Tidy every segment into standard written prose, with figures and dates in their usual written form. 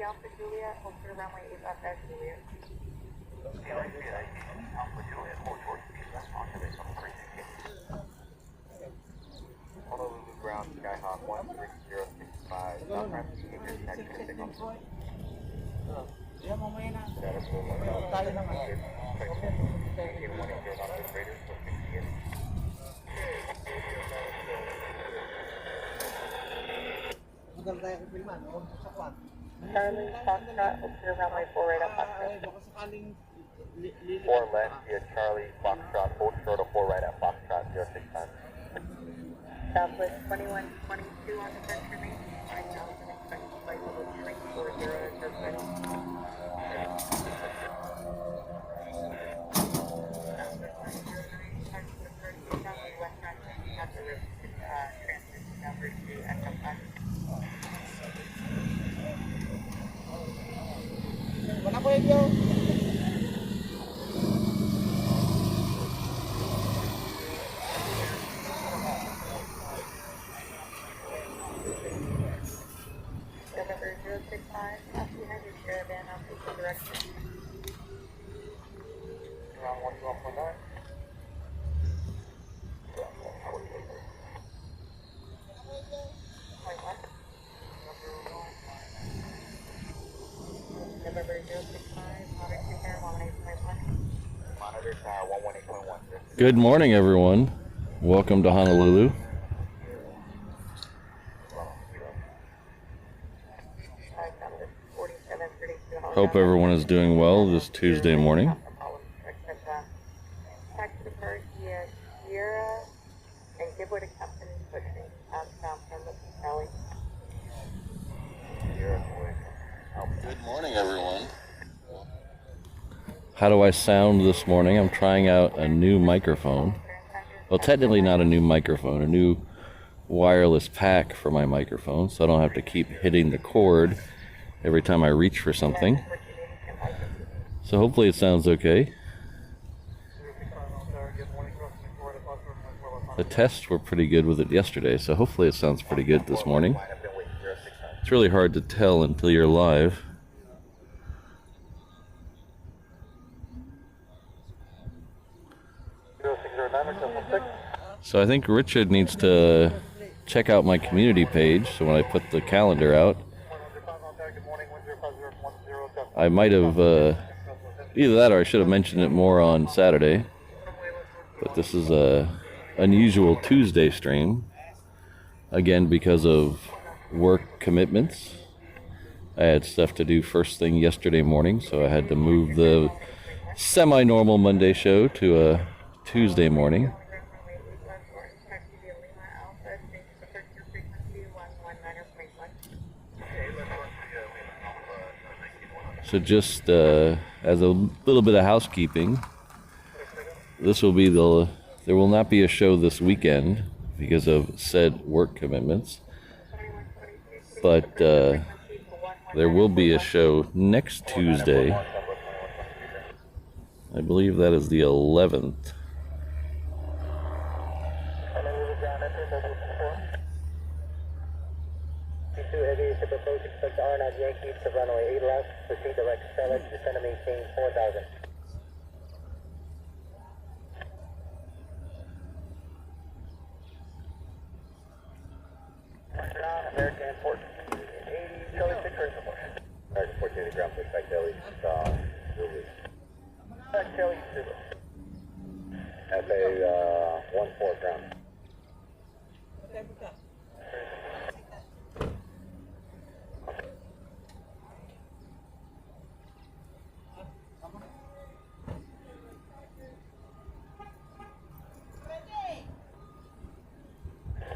Alpha Juliet, hold for runway 8 left at Juliet. Alpha Juliet, hold towards east onto this on 360. Honolulu ground, Skyhawk 13065, South Ramsey, connection signal. Yan, mamaya na. Status will Tayo naman. maintain 180 knots greater, so 68. Magal tayo kung pilman, kung sa kwan. Charlie, Foxtrot, hold for runway 4 right at Foxtrot. Baka sakaling 4 left via Charlie, Foxtrot, hold short of 4 right at Foxtrot, 06 time. Southwest 2122 on the center main, 9,000 expected flight level shrink 40 as ready. Wala ko yun. November 065, behind your caravan, I'll take the direction. Around 12.9. November 065, monitor tower 18.1. Monitor tower 118.1. Good morning, everyone. Welcome to Honolulu. Hope everyone is doing well this Tuesday morning. Taxi departure via Sierra and give way to Captain pushing outbound from the alley. Good morning, everyone. How do I sound this morning? I'm trying out a new microphone. Well, technically not a new microphone, a new wireless pack for my microphone, so I don't have to keep hitting the cord every time I reach for something. So hopefully it sounds okay. The tests were pretty good with it yesterday, so hopefully it sounds pretty good this morning. It's really hard to tell until you're live. So I think Richard needs to check out my community page, so when I put the calendar out, I might have, either that or I should have mentioned it more on Saturday. But this is a unusual Tuesday stream, again because of work commitments. I had stuff to do first thing yesterday morning, so I had to move the semi-normal Monday show to a Tuesday morning. So just as a little bit of housekeeping, this will be there will not be a show this weekend because of said work commitments, but there will be a show next Tuesday. I believe that is the 11th. Yankee to runway 8 left, proceed direct Charlotte, descend and maintain 4,000. American 1480, Charlie 6 or support. American 1480 ground push back Kelly, Zulu. Back Kelly, Zulu. FA 14 ground.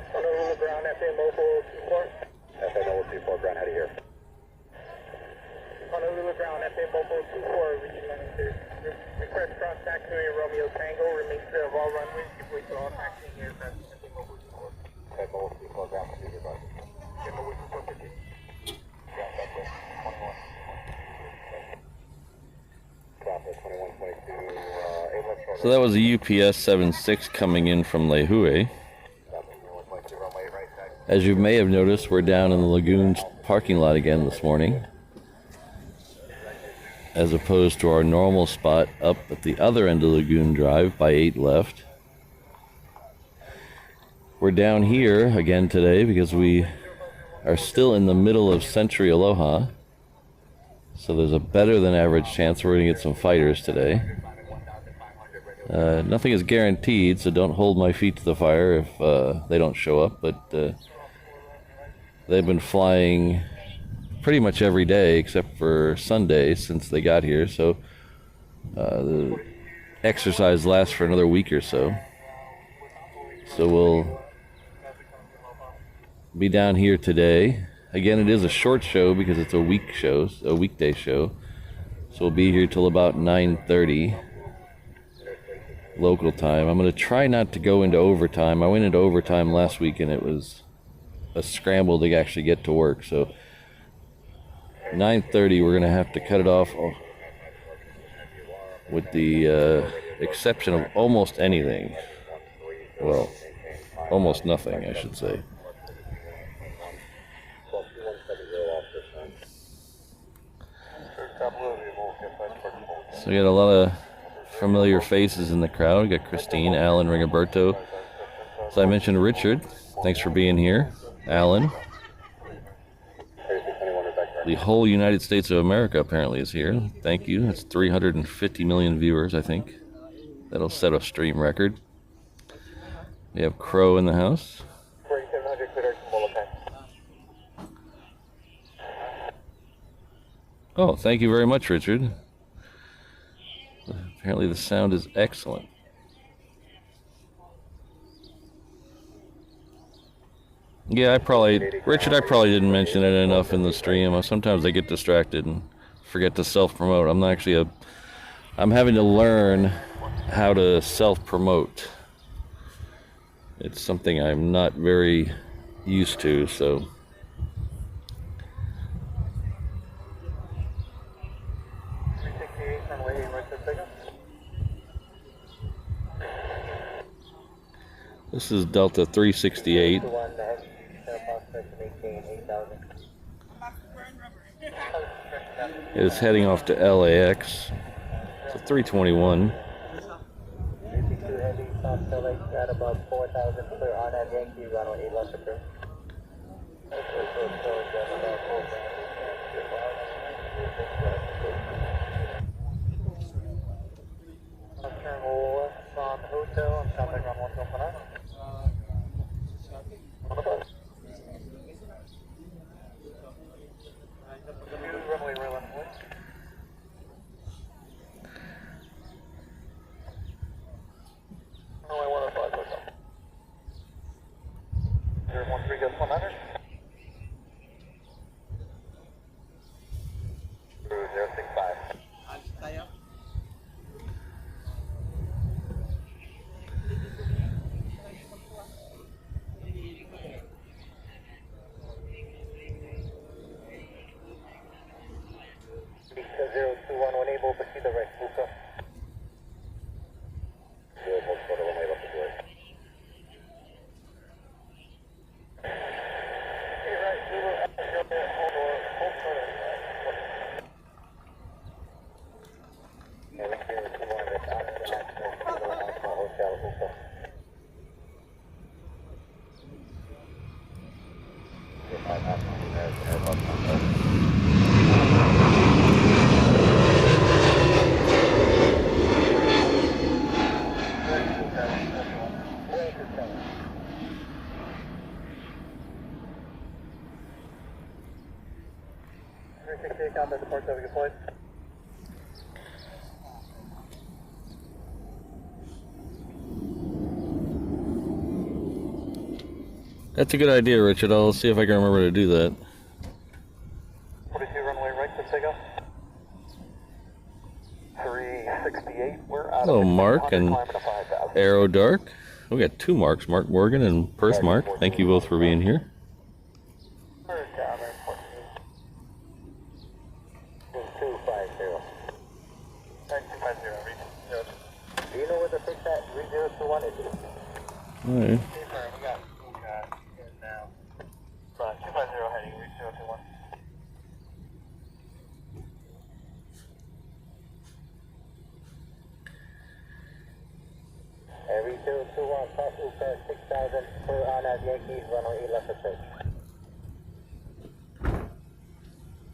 Honolulu ground, FA mobile 24. FA mobile 24 ground, head of here. Honolulu ground, FA mobile 24, request cross taxiway Romeo Tango, remain clear of all runways, give way to all taxiing aircraft, FA mobile 24. FA mobile 24 ground, proceed your bus. FA mobile 24, proceed. Ground, Southwest 21. Southwest 2122, So that was a UPS 76 coming in from Lehue. As you may have noticed, we're down in the Lagoons parking lot again this morning. as opposed to our normal spot up at the other end of Lagoon Drive by 8 left. We're down here again today because we are still in the middle of Century Aloha. So there's a better than average chance we're going to get some fighters today. Nothing is guaranteed, so don't hold my feet to the fire if they don't show up. But they've been flying pretty much every day except for Sunday since they got here. So the exercise lasts for another week or so. So we'll be down here today. Again, it is a short show because it's a weekday show. So we'll be here till about 9:30 local time. I'm going to try not to go into overtime. I went into overtime last week and it was a scramble to actually get to work. So 9:30 we're going to have to cut it off with the exception of almost anything. Well, almost nothing, I should say. So we got a lot of familiar faces in the crowd. We got Christine, Alan, Rigoberto. As I mentioned, Richard, thanks for being here. Alan. The whole United States of America apparently is here. Thank you. That's 350 million viewers, I think. That'll set a stream record. We have Crow in the house. Oh, thank you very much, Richard. Apparently the sound is excellent. Yeah, Richard, I probably didn't mention it enough in the stream. Sometimes I get distracted and forget to self-promote. I'm having to learn how to self-promote. It's something I'm not very used to, so. This is Delta 368. It is heading off to LAX. It's a 321. At about 4,000 clear on at Yankee, runway 8 left approved. Turn left on hotel and contact on 129. On the bus. Runway rail on the way. Runway 105, hotel. 013 gets 100. 065. Because 021 when able to see the right Luca. 014 when able to do it. That's a good idea, Richard. I'll see if I can remember to do that. 42 runway right to takeoff. 368. We're out. Hello, Mark and Aero Dark. We got two Marks, Mark Morgan and Perth Mark. Thank you both for being here. Do you know where the fix at 3021 is? All right. 250 heading, reach 021. 221, cross Uber 6000 for on at Yankees, runway 8 left approach.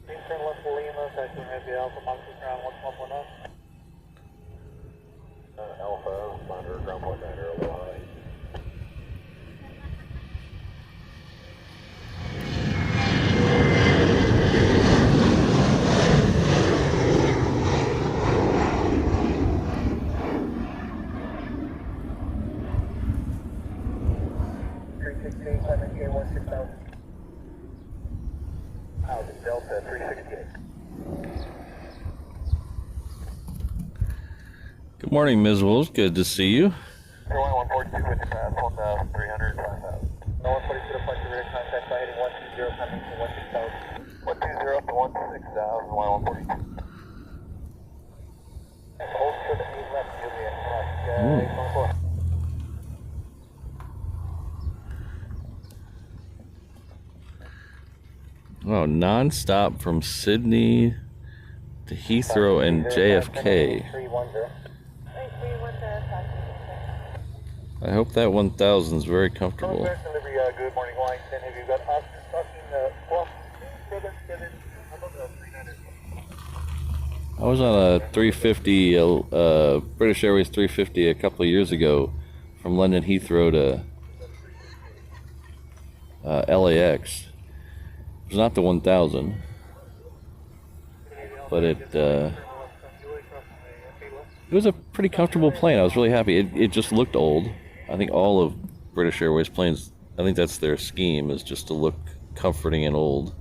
Eastern left Lima, taxi maybe Alpha, Monkey ground 1110. Alpha, monitor ground 19, a little high. Delta 368. Good morning, Ms. Wolves. Good to see you. 142 with the pass, 1,300, 5,000. No 142 to flight to rear contact by heading 120 coming to 16,000. 120 up to 16,000, 142. Hold to the 8 left, Juliet, flight 814. Oh, non-stop from Sydney to Heathrow and JFK. I hope that 1000 is very comfortable. Good morning, Washington. Have you got us I was on a 350, British Airways 350 a couple of years ago from London Heathrow to LAX. It was not the 1000, but it was a pretty comfortable plane. I was really happy. It just looked old. I think all of British Airways planes, I think that's their scheme, is just to look comforting and old.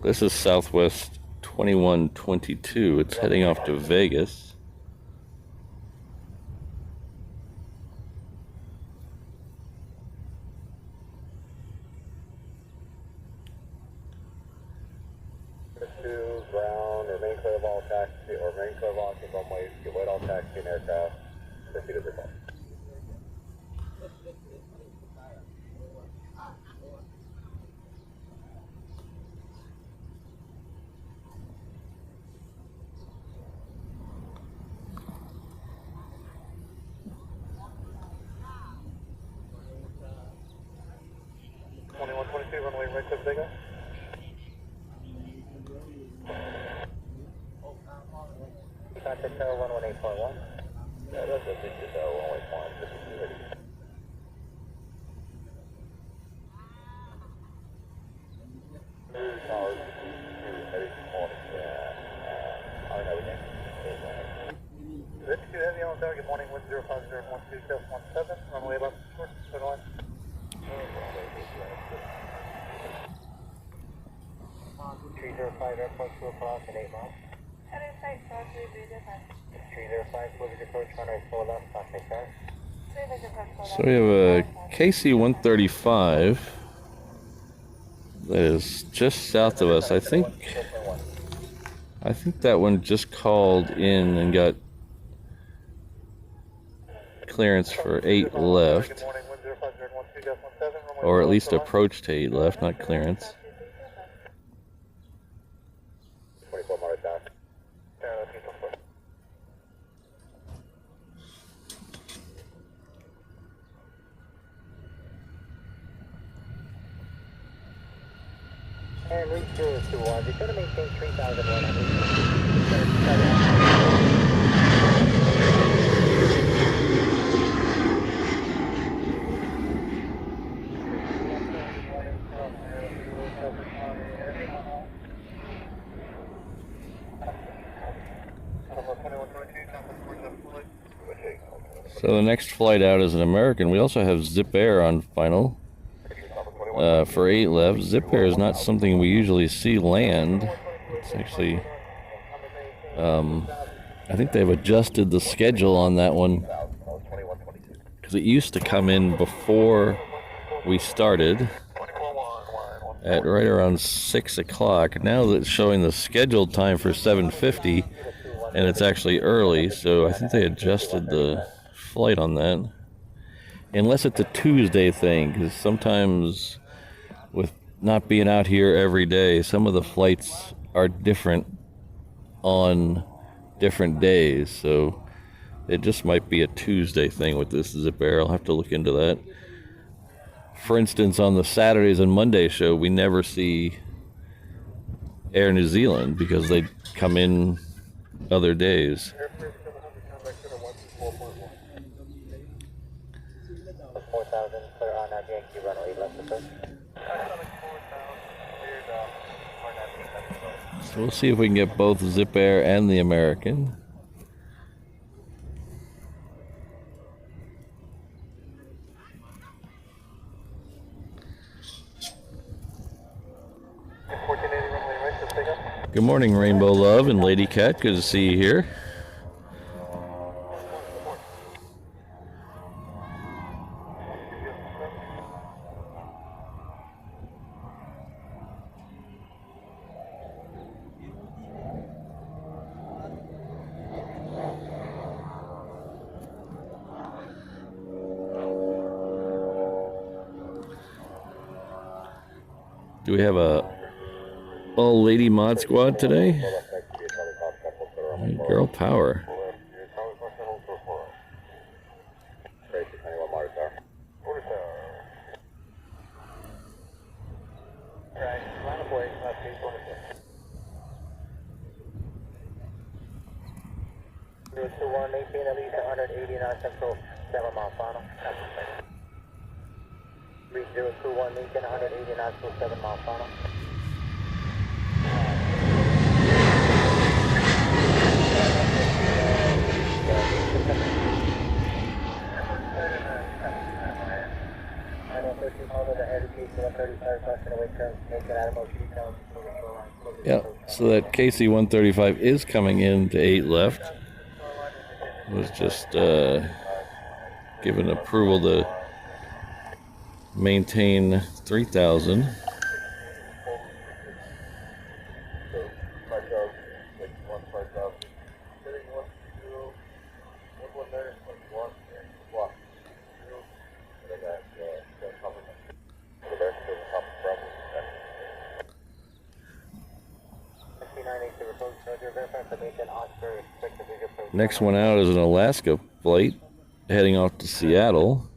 This is Southwest 2122. It's heading off to Vegas. To ground, remain clear of all taxi, or remain clear of all runways, avoid all taxi and aircraft, proceed to the call. Runway right to Vegas. Contact tower 118.1. Yeah, that's a big tower 118.1. This is ready. Towers, heading morning. I know everything. Zip 2 heavy on tower, good morning, 1050127, runway left, short, center line. 305 airport to across at 8 miles. 305 Liberty approach runway 4 left, contact tower. So we have a KC-135 that is just south of us. I think that one just called in and got clearance for 8 left, or at least approach to 8 left, not clearance. 24 miles down. And reach 021. Be sure to maintain 3,001. So the next flight out is an American. We also have Zip Air on final for 8 left. Zip Air is not something we usually see land. It's actually, I think they've adjusted the schedule on that one, because it used to come in before we started at right around 6 o'clock. Now that it's showing the scheduled time for 7:50, and it's actually early, so I think they adjusted the flight on that. Unless it's a Tuesday thing, because sometimes with not being out here every day, some of the flights are different on different days, so it just might be a Tuesday thing with this Zip Air. I'll have to look into that. For instance, on the Saturdays and Monday show, we never see Air New Zealand because they come in other days. So we'll see if we can get both Zip Air and the American. Good morning, Rainbow Love and Lady Cat. Good to see you here. Do we have a all-lady mod squad today? Girl power. Maintain at least 180 knots until 7 mile final. 3021, maintain 180 knots until 7 mile final. Yeah, so that KC-135 is coming in to 8 left. Was just given approval to maintain 3,000. Next one out is an Alaska flight heading off to Seattle.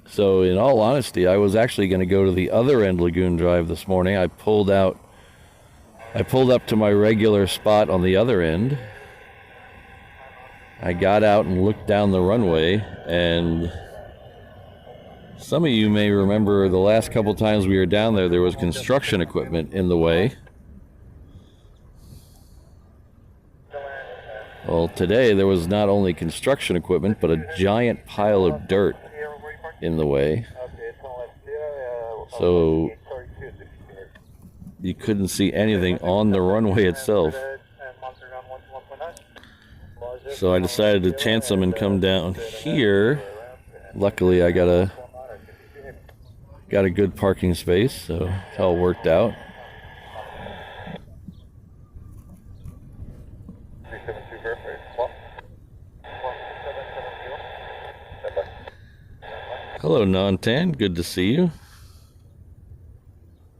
So in all honesty, I was actually going to go to the other end Lagoon Drive this morning. I pulled up to my regular spot on the other end. I got out and looked down the runway, and some of you may remember the last couple times we were down there was construction equipment in the way. Well, today there was not only construction equipment, but a giant pile of dirt in the way. So you couldn't see anything on the runway itself. So I decided to chance them and come down here. Luckily, I got a good parking space, so it all worked out. Hello, Non-Tan. Good to see you.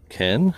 Ken.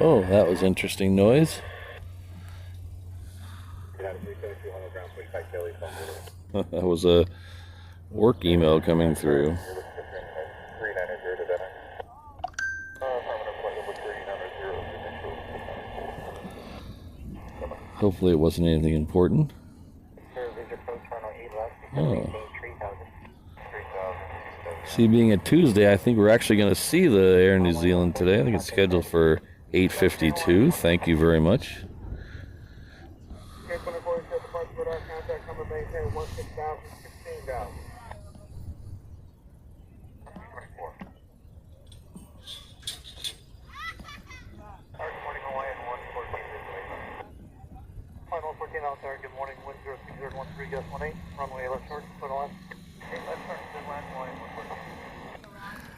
Oh, that was interesting noise. That was a work email coming through. Hopefully it wasn't anything important. Oh. See, being a Tuesday, I think we're actually going to see the Air New Zealand today. I think it's scheduled for 8:52. Thank you very much. Good morning, wind 06013, gust 18, runway left short, put on. Left turn, good land, line,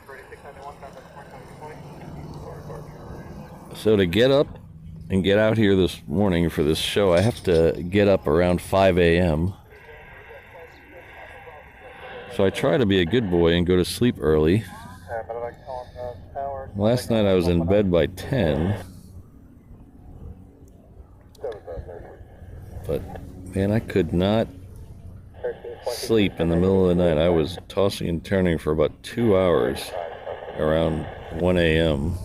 3691, contact. So to get up and get out here this morning for this show, I have to get up around 5 a.m. So I try to be a good boy and go to sleep early. Last night I was in bed by 10. But, man, I could not sleep in the middle of the night. I was tossing and turning for about 2 hours around 1 a.m.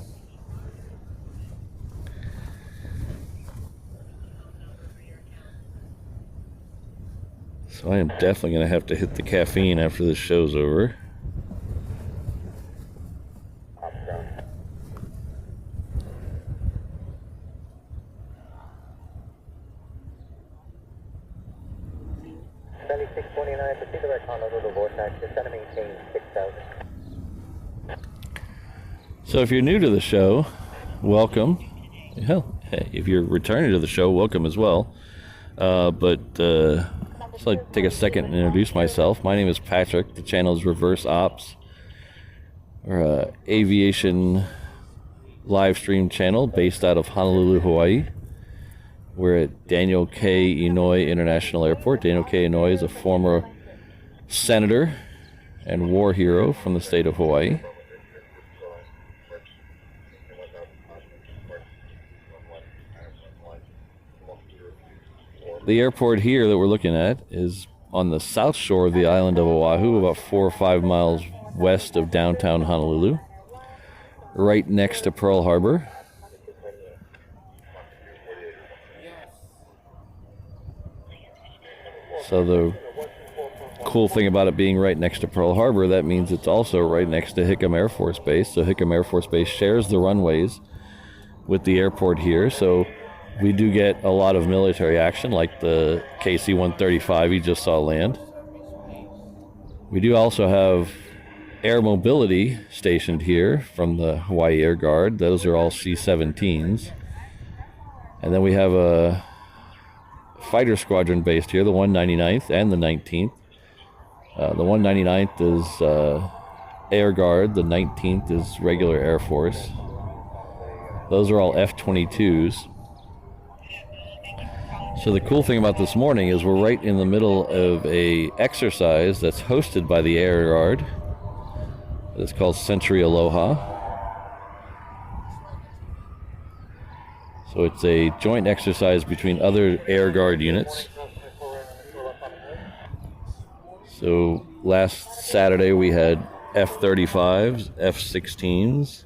So I am definitely going to have to hit the caffeine after this show's over. So if you're new to the show, welcome. Hell, hey, if you're returning to the show, welcome as well. Just like to take a second and introduce myself. My name is Patrick. The channel is Reverse Ops, or aviation live stream channel based out of Honolulu, Hawaii. We're at Daniel K. Inouye International Airport. Daniel K. Inouye is a former senator and war hero from the state of Hawaii. The airport here that we're looking at is on the south shore of the island of Oahu, about 4 or 5 miles west of downtown Honolulu, right next to Pearl Harbor. So the cool thing about it being right next to Pearl Harbor, that means it's also right next to Hickam Air Force Base. So Hickam Air Force Base shares the runways with the airport here. So we do get a lot of military action, like the KC-135 you just saw land. We do also have air mobility stationed here from the Hawaii Air Guard. Those are all C-17s. And then we have a fighter squadron based here, the 199th and the 19th. The 199th is Air Guard, the 19th is regular Air Force. Those are all F-22s. So the cool thing about this morning is we're right in the middle of a exercise that's hosted by the Air Guard. It's called Century Aloha. So it's a joint exercise between other Air Guard units. So last Saturday we had F-35s, F-16s.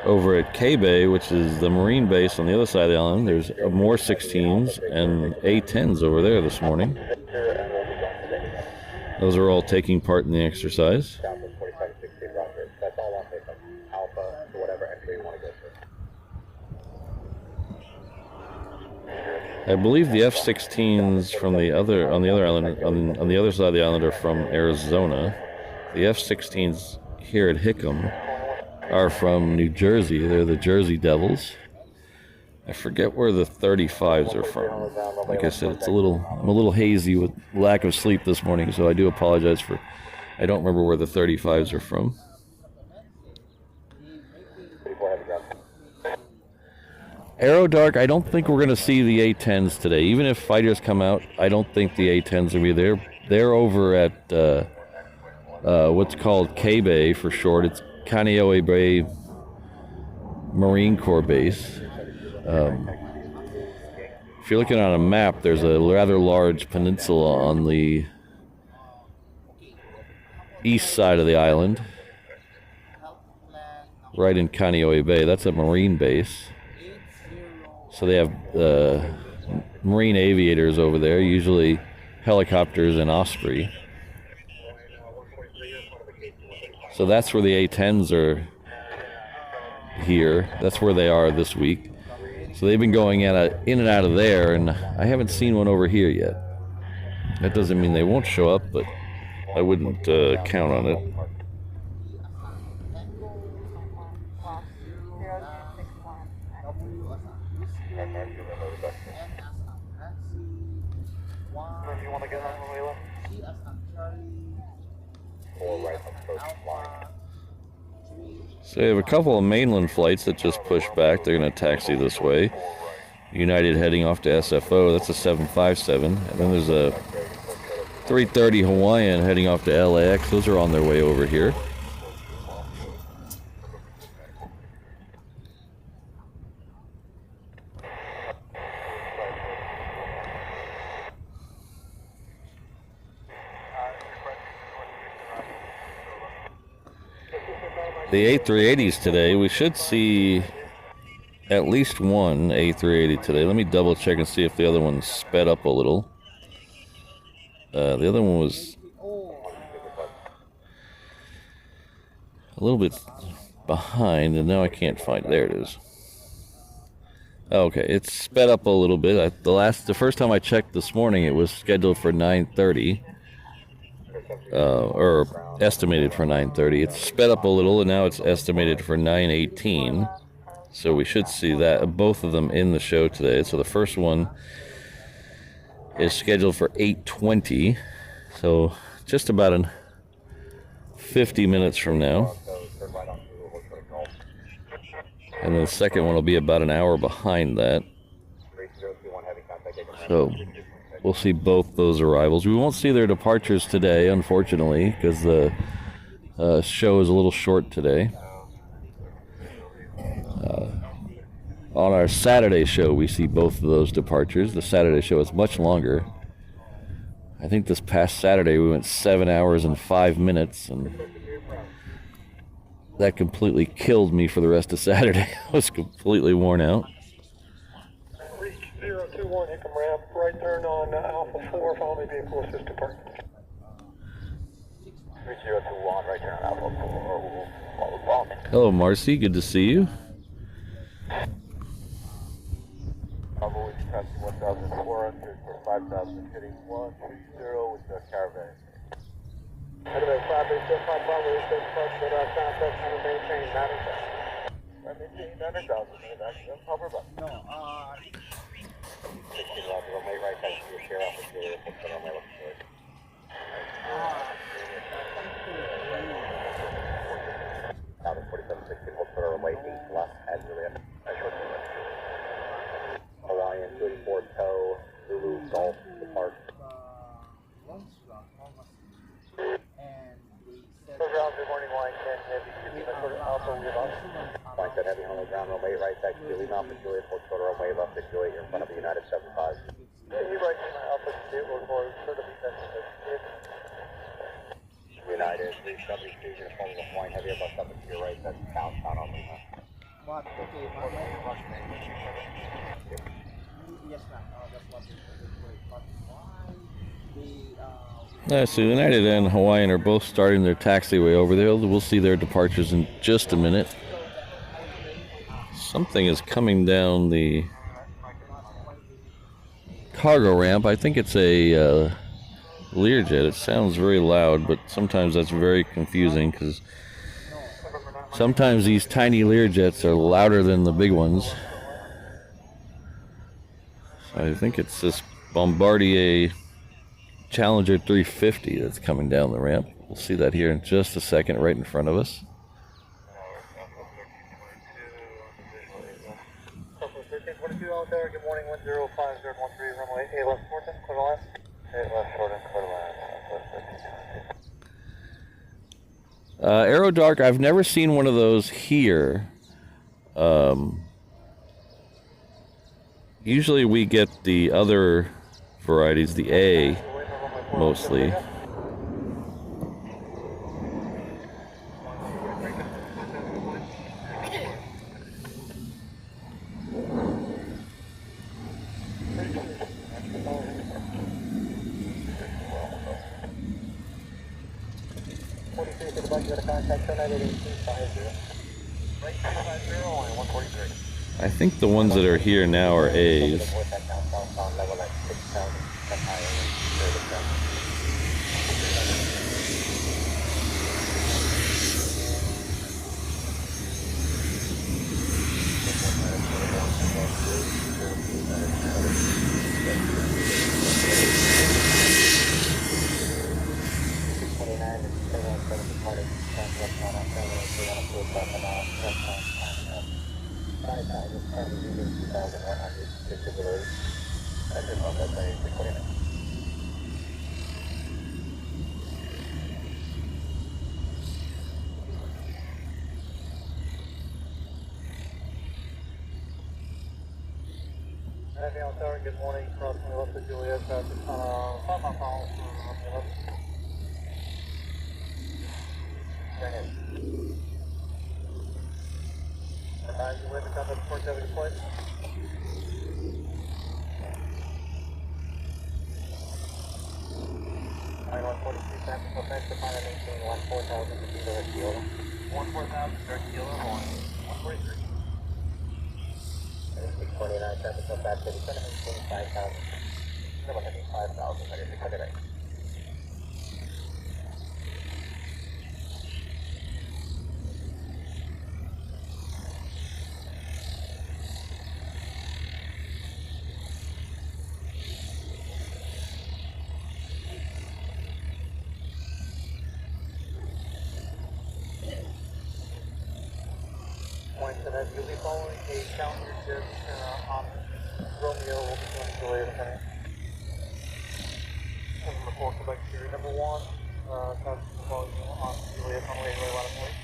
Over at K-Bay, which is the Marine base on the other side of the island, there's more 16s and A-10s over there this morning. Those are all taking part in the exercise. I believe the F-16s from the other on the other island on the other side of the island are from Arizona. The F-16s here at Hickam are from New Jersey. They're the Jersey Devils. I forget where the 35s are from. Like I said, I'm a little hazy with lack of sleep this morning, so I do apologize for, I don't remember where the 35s are from. Aerodark, I don't think we're going to see the A-10s today. Even if fighters come out, I don't think the A-10s will be there. They're over at what's called K-Bay for short. It's Kaneohe Bay Marine Corps base. If you're looking on a map, there's a rather large peninsula on the east side of the island, right in Kaneohe Bay. That's a Marine base. So they have Marine aviators over there, usually helicopters and Osprey. So that's where the A-10s are here. That's where they are this week. So they've been going in and out of there, and I haven't seen one over here yet. That doesn't mean they won't show up, but I wouldn't count on it. So we have a couple of mainland flights that just pushed back. They're going to taxi this way. United heading off to SFO. That's a 757. And then there's a 330 Hawaiian heading off to LAX. Those are on their way over here. The A380s today, we should see at least one A380 today. Let me double check and see if the other one sped up a little. The other one was a little bit behind, and now I can't find it. There it is. Okay, it's sped up a little bit. The first time I checked this morning, it was scheduled for 9:30. Or estimated for 9:30. It's sped up a little, and now it's estimated for 9:18. So we should see that both of them in the show today. So the first one is scheduled for 8:20. So just about 50 minutes from now. And then the second one will be about an hour behind that. So we'll see both those arrivals. We won't see their departures today, unfortunately, because the show is a little short today. On our Saturday show, we see both of those departures. The Saturday show is much longer. I think this past Saturday we went 7 hours and 5 minutes, and that completely killed me for the rest of Saturday. I was completely worn out. 021, Hickam ramp, right turn on Alpha 4, follow me vehicle assist departure. 3021, right turn on Alpha 4, follow me. Hello, Marcy, good to see you. Bravo, we passed 1,400 for 5,000, hitting 130 with the caravan. Anyway, 585, Bravo, we said first that our contact and maintain 90,000. Maintain 90,000, that's proper button. No, 16 Roger, I'll make right back to your share off with your airport, but I'm going to look for it. Out of 4716, hold for our way 8 left at Juliet. Hawaiian 34 tow, Zulu Golf, depart. Good morning, Line 10 Heavy, also we have Line 10 Heavy, Honu ground, runway right back to Juliet, Alpha Juliet, Port Quarter, runway left at Juliet, you're in front of the United 75. You right to my Alpha Juliet, or sort of United 372, you're in front of the Hawaiian Heavy, Airbus up to your right, that's downtown on the What? Okay, yes, ma'am. That's what So United and Hawaiian are both starting their taxiway over there. We'll see their departures in just a minute. Something is coming down the cargo ramp. I think it's a Learjet. It sounds very loud, but sometimes that's very confusing because sometimes these tiny Learjets are louder than the big ones. So I think it's this Bombardier Challenger 350 that's coming down the ramp. We'll see that here in just a second, right in front of us. Good morning, 105.13, runway 8 left short end, clear line. 8 left short end, clear line. AeroDark, I've never seen one of those here. Usually we get the other varieties, the A, mostly. I think the ones that are here now are A's. Good morning, crossing Alpha Juliet, traffic on 5 miles for Go ahead. You live in the 470 point? I 143 traffic, so thanks for finding maintain 14,000 to be the kilo. 14,000 direct kilo, 143. 629 traffic, so back to the center, maintain 5,000. No, I think 5,000, I didn't cut it right. That you'll be following a calendar shift on Romeo will be going to Juliet, okay? And report Quebec Series number 1, traffic volume on Juliet on way latitude.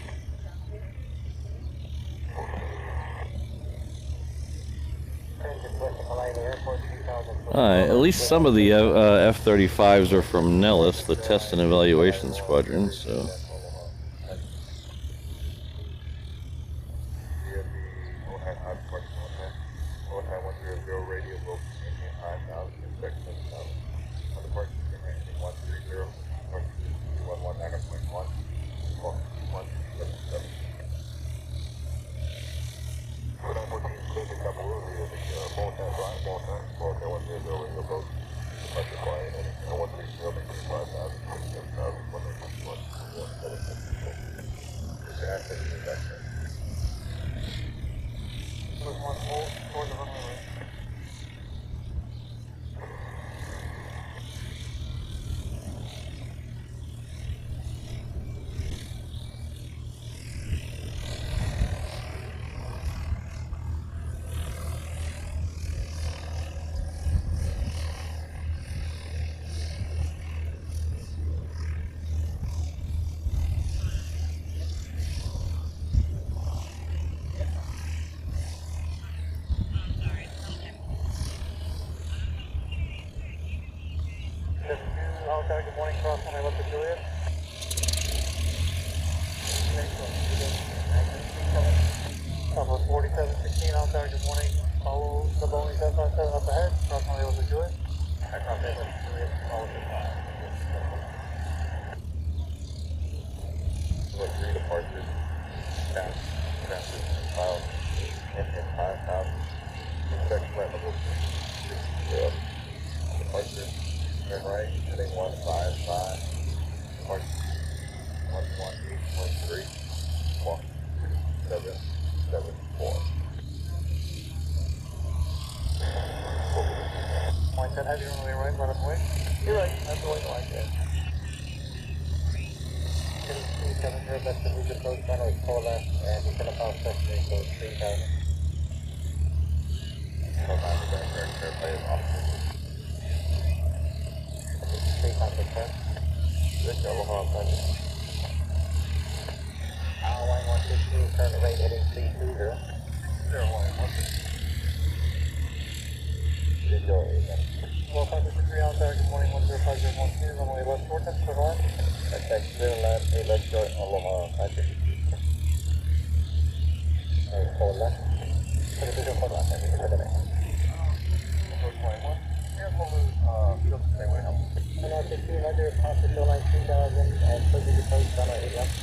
At least some of the F-35s are from Nellis, the Test and Evaluation Squadron, so... Good morning, cross on Alpha Juliet. Number 4716 on target, good morning. Follow the Boeing 757 up ahead, cross on Alpha Juliet. Cross Alpha Juliet, follow the 3 departures. Down, file, and 5,000. Inspection flight level 6, departure. Turn right, heading 155, departure 118.3, walk 774. Point 10 heavy runway right, run away. You're right, that's the way you like it. 7 here, best to lead approach, runway 4 left, and you're going to follow section 8, so 3,000. So now we're going to turn airplane off. 3,000%. Good job, Omaha, budget. Hour 1162, turn right heading 320. Hey, let's go Aloha 552. Hold left. Put a visual photo on there. We can put it in. 421. Here's Honu, field stay warehouse. 1500, Ponce Show Line 3000, and please be posted on our 8 left.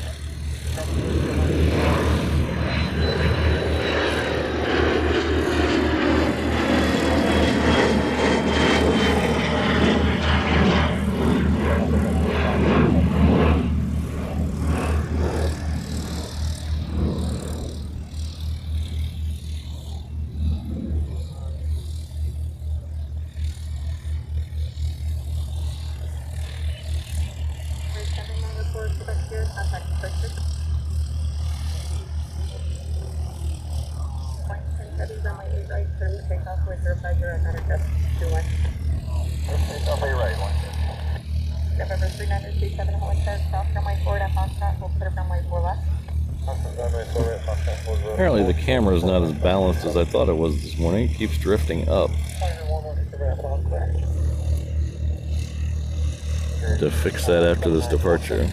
November 3937, Helen says, South runway forward at Foxtrot, we'll put a runway 4 left. Apparently the camera is not as balanced as I thought it was this morning. It keeps drifting up. To fix that after this departure.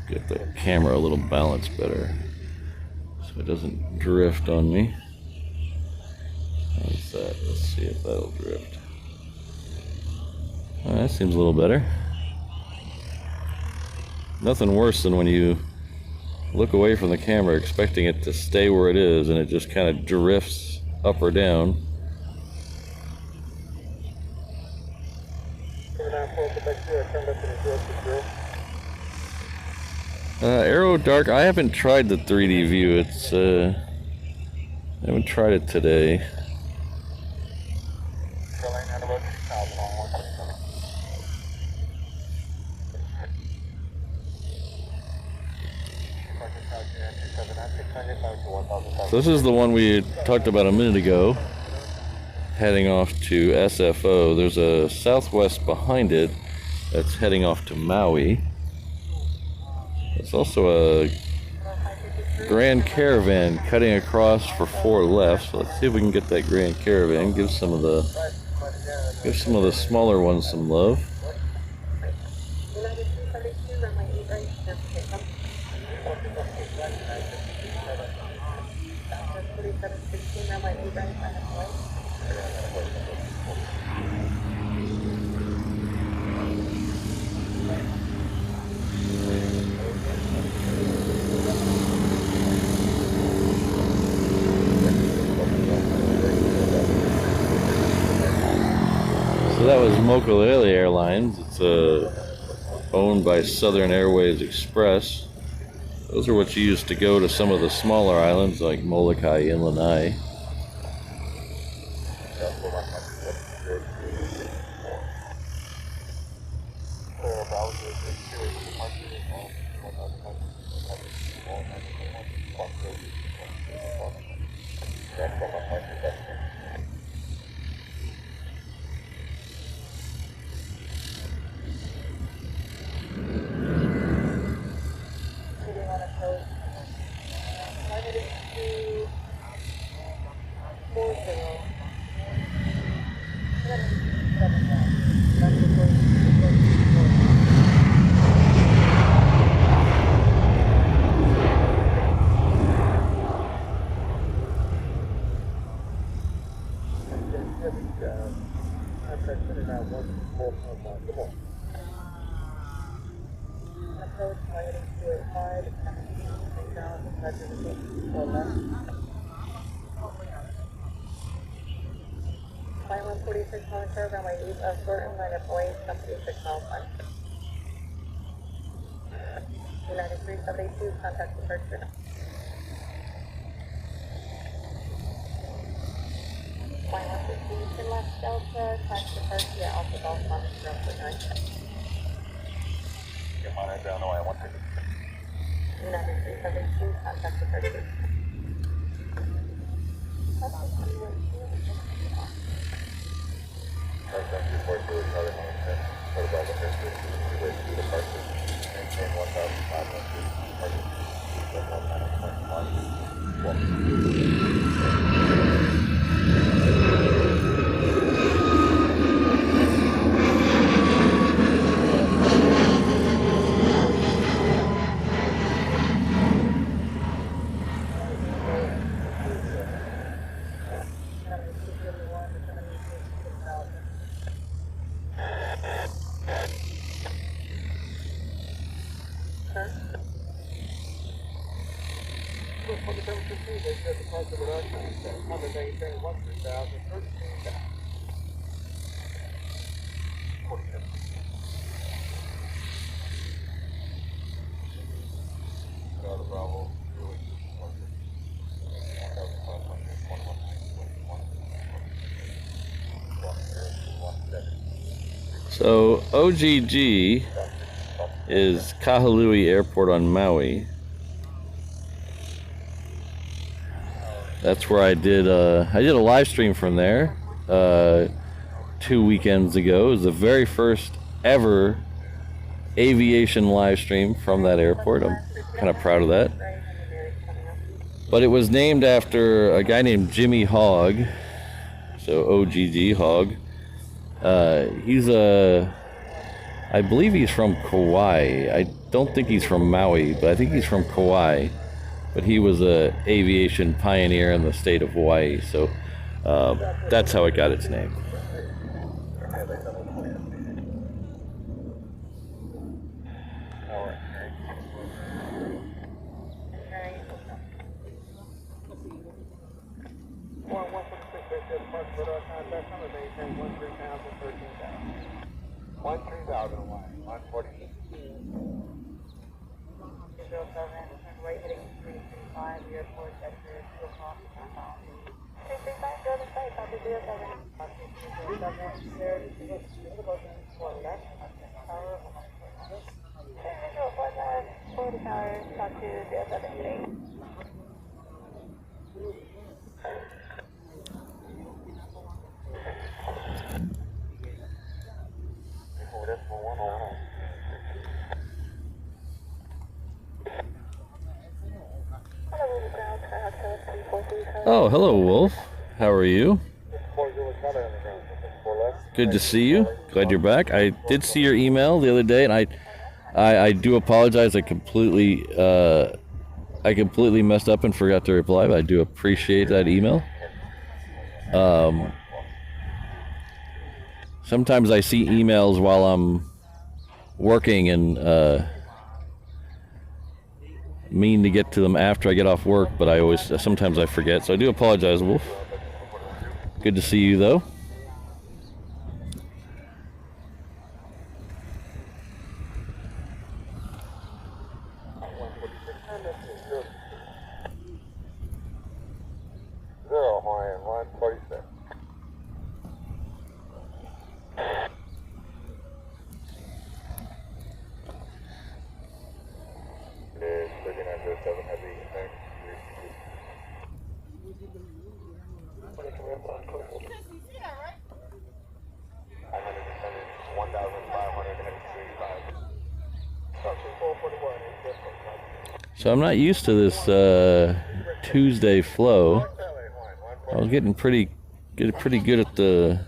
Get the camera a little balanced better so it doesn't drift on me. How's that? Let's see if that'll drift. That seems a little better. Nothing worse than when you look away from the camera expecting it to stay where it is and it just kind of drifts up or down. Aero Dark, I haven't tried the 3D view. It's I haven't tried it today. So this is the one we talked about a minute ago, heading off to SFO. There's a Southwest behind it that's heading off to Maui. There's also a Grand Caravan cutting across for 4 left. So let's see if we can get that Grand Caravan. Give some of the smaller ones some love. So that was Mokulele Airlines. It's owned by Southern Airways Express. Those are what you use to go to some of the smaller islands like Molokai and Lanai. Flight 146 monitor, runway 8 of Thornton, line up away, company 6 miles left. United 372, contact departure. Flight 115, turn left Delta, taxi departure at Alpha Golf, monitor 0.9. Get mine down the way, 150. United 372, contact departure. Thank you for your recovery on 10. What about the first two departures? Maintain 1,500. So OGG is Kahului Airport on Maui. That's where I did a live stream from there 2 weekends ago. It was the very first ever aviation live stream from that airport. I'm kind of proud of that. But it was named after a guy named Jimmy Hogg. So OGG Hogg. I believe he's from Kauai. I don't think he's from Maui, but I think he's from Kauai. But he was a aviation pioneer in the state of Hawaii, so that's how it got its name. Oh, hello, Wolf. How are you? Good to see you. Glad you're back. I did see your email the other day, and I do apologize. I completely messed up and forgot to reply, but I do appreciate that email. Sometimes I see emails while I'm working and mean to get to them after I get off work, but sometimes I forget, so I do apologize, Wolf. Good to see you, though. So I'm not used to this Tuesday flow. I was getting pretty good at the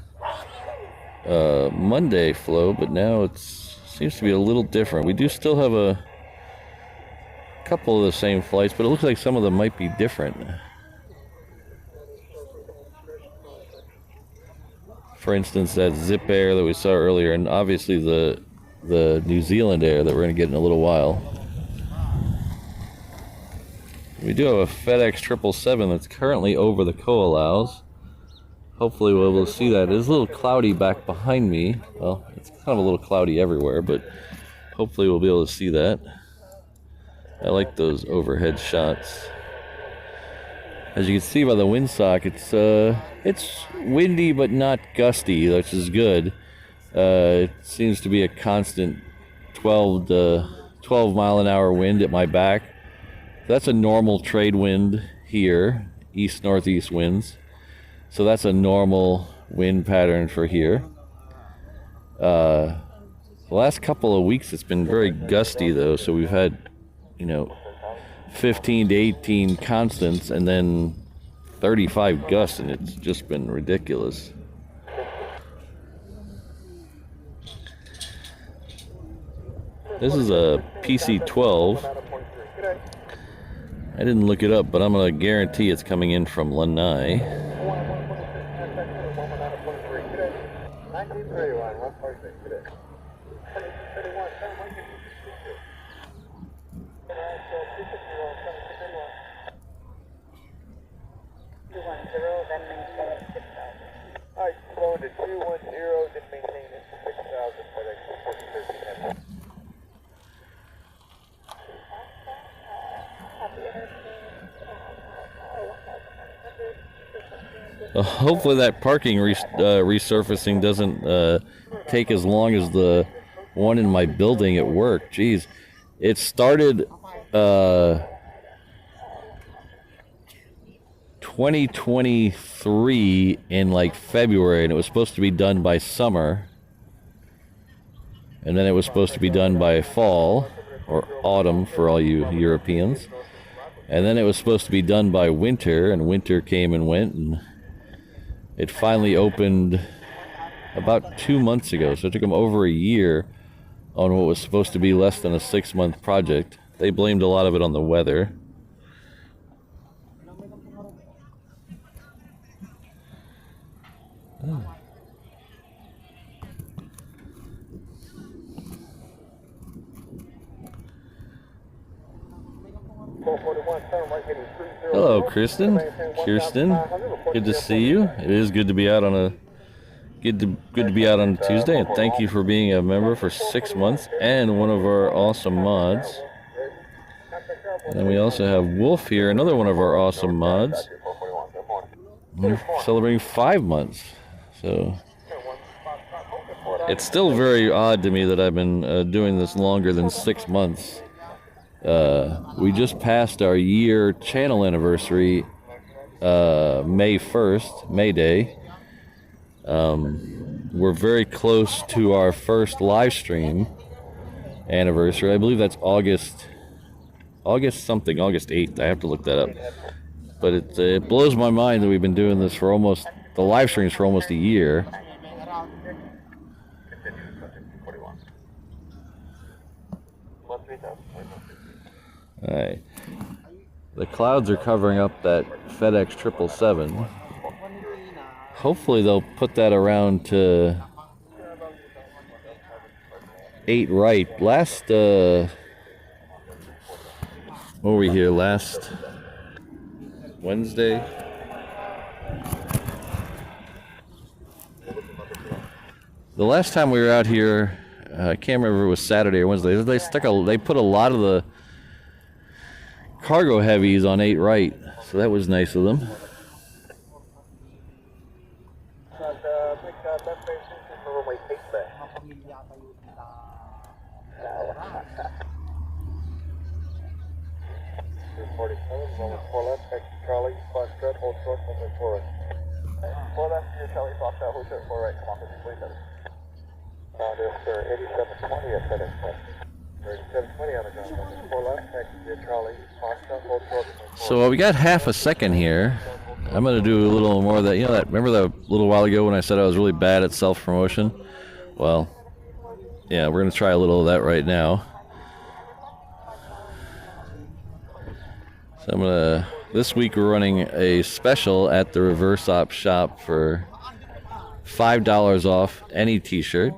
Monday flow, but now it seems to be a little different. We do still have a couple of the same flights, but it looks like some of them might be different. For instance, that Zip Air that we saw earlier, and obviously the New Zealand Air that we're going to get in a little while. We do have a FedEx 777 that's currently over the co-allows. Hopefully we'll be able to see that. It is a little cloudy back behind me. Well, it's kind of a little cloudy everywhere, but hopefully we'll be able to see that. I like those overhead shots. As you can see by the windsock, it's windy but not gusty, which is good. It seems to be a constant 12 mile an hour wind at my back. That's a normal trade wind here, east-northeast winds. So that's a normal wind pattern for here. The last couple of weeks it's been very gusty though, so we've had, 15 to 18 constants and then 35 gusts, and it's just been ridiculous. This is a PC-12. I didn't look it up, but I'm going to guarantee it's coming in from Lanai. Alright, slow to 210, then maintain it to 6,000 FedEx 1413. Hopefully that parking resurfacing doesn't take as long as the one in my building at work. Jeez, it started 2023 in like February, and it was supposed to be done by summer, and then it was supposed to be done by fall or autumn for all you Europeans, and then it was supposed to be done by winter, and winter came and went, and it finally opened about 2 months ago. So it took them over a year on what was supposed to be less than a 6-month project. They blamed a lot of it on the weather. Oh. Hello, Kirsten. Good to see you. It is good to be out on a good to be out on a Tuesday, and thank you for being a member for 6 months and one of our awesome mods. And we also have Wolf here, another one of our awesome mods. We're celebrating 5 months, so it's still very odd to me that I've been doing this longer than 6 months. We just passed our year channel anniversary May 1st, May Day. We're very close to our first live stream anniversary. I believe that's August something, August 8th. I have to look that up. But it blows my mind that we've been doing this for the live streams for almost a year. Alright. The clouds are covering up that FedEx 777. Hopefully they'll put that around to 8 right. What were we here last Wednesday? The last time we were out here, I can't remember if it was Saturday or Wednesday. They put a lot of the cargo heavies on 8 right, so that was nice of them. 3720 on the ground. 4 left, taxi to Charlie, Foxtrot, hold short. So we got half a second here. I'm gonna do a little more of that. You know that? Remember that little while ago when I said I was really bad at self-promotion? Well, yeah, we're gonna try a little of that right now. So I'm gonna. This week we're running a special at the Reverse Op shop for $5 off any T-shirt,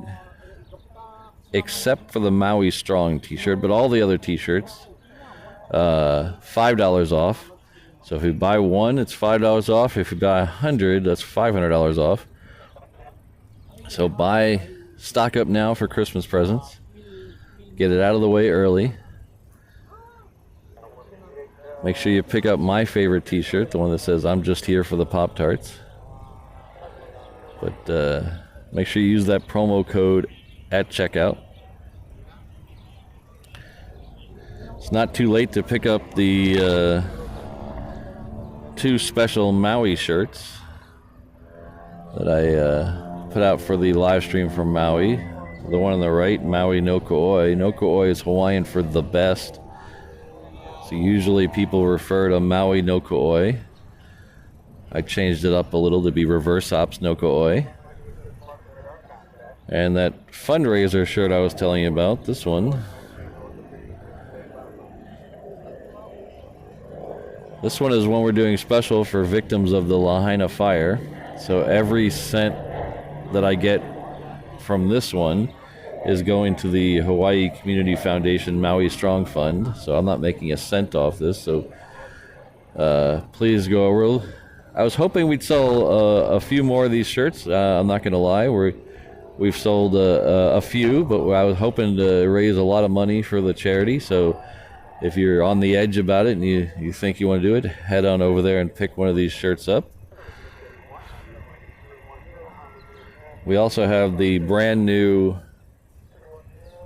except for the Maui Strong T-shirt, but all the other T-shirts, $5 off. So if you buy one, it's $5 off. If you buy 100, that's $500 off. So stock up now for Christmas presents. Get it out of the way early. Make sure you pick up my favorite T-shirt, the one that says "I'm just here for the Pop-Tarts." But make sure you use that promo code at checkout. It's not too late to pick up the 2 special Maui shirts that I put out for the live stream from Maui. The one on the right, Maui no Ko'oi. No Ko'oi is Hawaiian for the best. So usually people refer to Maui no Ko'oi. I changed it up a little to be Reverse Ops no Ko'oi. And that fundraiser shirt I was telling you about, this one. This one is one we're doing special for victims of the Lahaina fire. So every cent that I get from this one is going to the Hawaii Community Foundation Maui Strong Fund. So I'm not making a cent off this. So please go over. I was hoping we'd sell a few more of these shirts. I'm not going to lie. We've sold a few, but I was hoping to raise a lot of money for the charity. So if you're on the edge about it and you think you want to do it, head on over there and pick one of these shirts up. We also have the brand new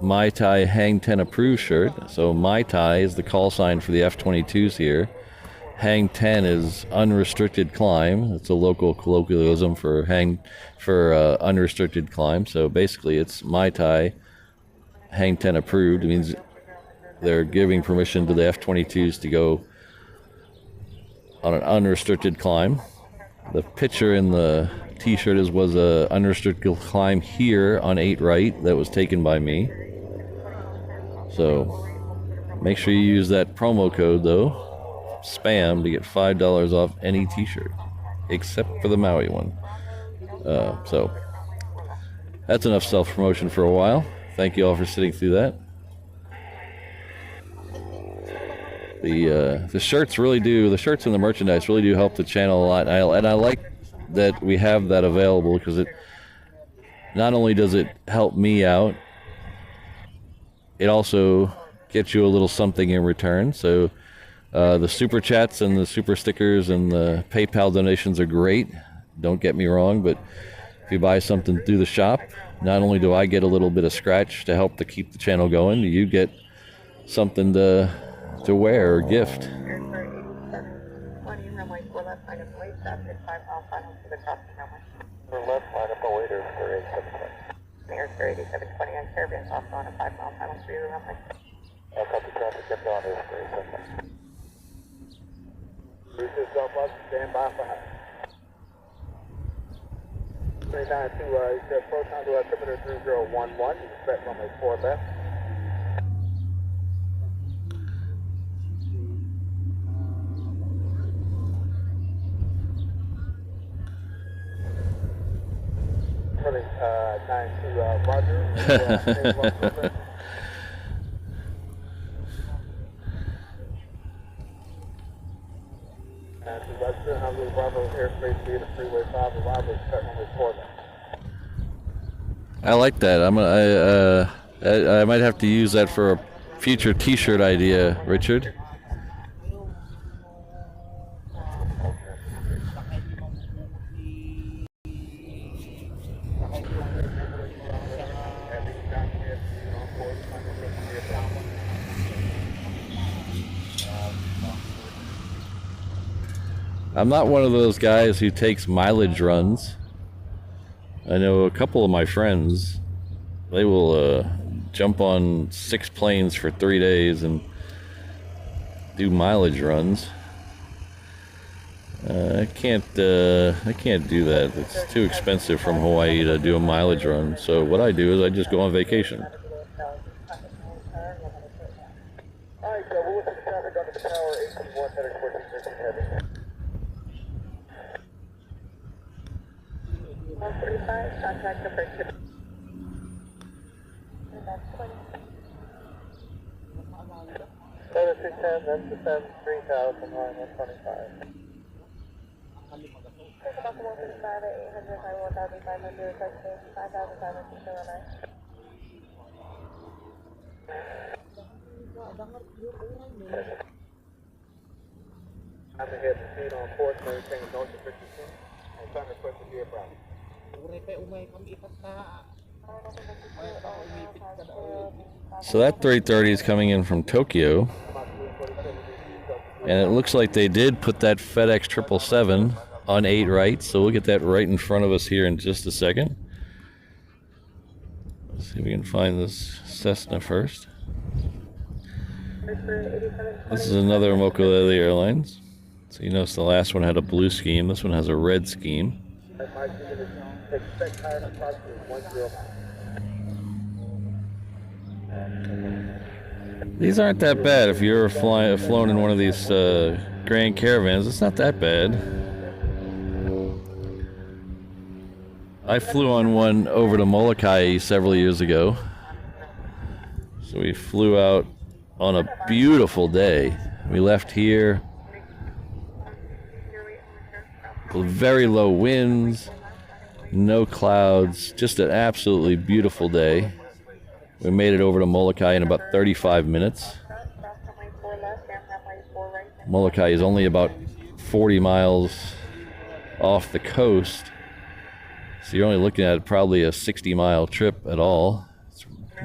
Mai Tai Hang 10 approved shirt. So Mai Tai is the call sign for the F-22s here. Hang 10 is unrestricted climb. It's a local colloquialism for unrestricted climb. So basically it's Mai Tai Hang 10 approved. It means they're giving permission to the F-22s to go on an unrestricted climb. The picture in the T-shirt was a unrestricted climb here on 8 right that was taken by me. So make sure you use that promo code though, SPAM, to get $5 off any T-shirt, except for the Maui one. So that's enough self-promotion for a while. Thank you all for sitting through that. The shirts really do, the shirts and the merchandise really do help the channel a lot, and I like that we have that available, because it not only does it help me out, it also gets you a little something in return. So the super chats and the super stickers and the PayPal donations are great, don't get me wrong, but if you buy something through the shop, not only do I get a little bit of scratch to help to keep the channel going, you get something to wear or gift. For left, line up a waiter for 8720. Air 3720 on Caribbean, off on a 5 mile final 3 runway. I'll copy traffic, kept on Air 3720. Research Southwest, stand by for high. 29 to Proton to altimeter 3011, expect runway 4 left. Running 9 to Roger. I like that. I might have to use that for a future T-shirt idea, Richard. I'm not one of those guys who takes mileage runs. I know a couple of my friends, they will jump on 6 planes for 3 days and do mileage runs. I can't do that. It's too expensive from Hawaii to do a mileage run. So what I do is I just go on vacation. Alright, so we'll look at the traffic onto the tower, 821, heading towards 13 heavy. 145, contact number 2. Go to 610, then descend 3000, line 125. Take about 155 at 800, 1500, touching 5509. I'm going to hit the speed on course and everything is north of 52. And time request to be a problem. So that 330 is coming in from Tokyo. And it looks like they did put that FedEx 777 on 8 right. So we'll get that right in front of us here in just a second. Let's see if we can find this Cessna first. This is another Mokulele Airlines. So you notice the last one had a blue scheme. This one has a red scheme. These aren't that bad. If you're flown in one of these Grand Caravans, it's not that bad. I flew on one over to Molokai several years ago. So we flew out on a beautiful day. We left here with very low winds, no clouds, just an absolutely beautiful day. We made it over to Molokai in about 35 minutes. Molokai is only about 40 miles off the coast, so you're only looking at probably a 60-mile trip at all.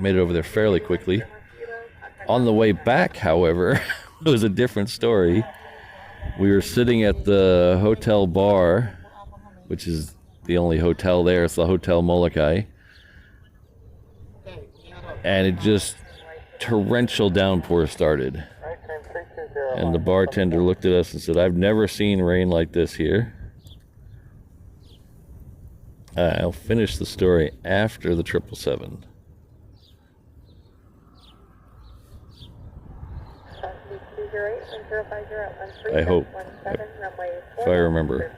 Made it over there fairly quickly. On the way back, however, it was a different story. We were sitting at the hotel bar, which is the only hotel there. It's the Hotel Molokai. And it just torrential downpour started. And the bartender looked at us and said, "I've never seen rain like this here." I'll finish the story after the 777. I hope, if I remember.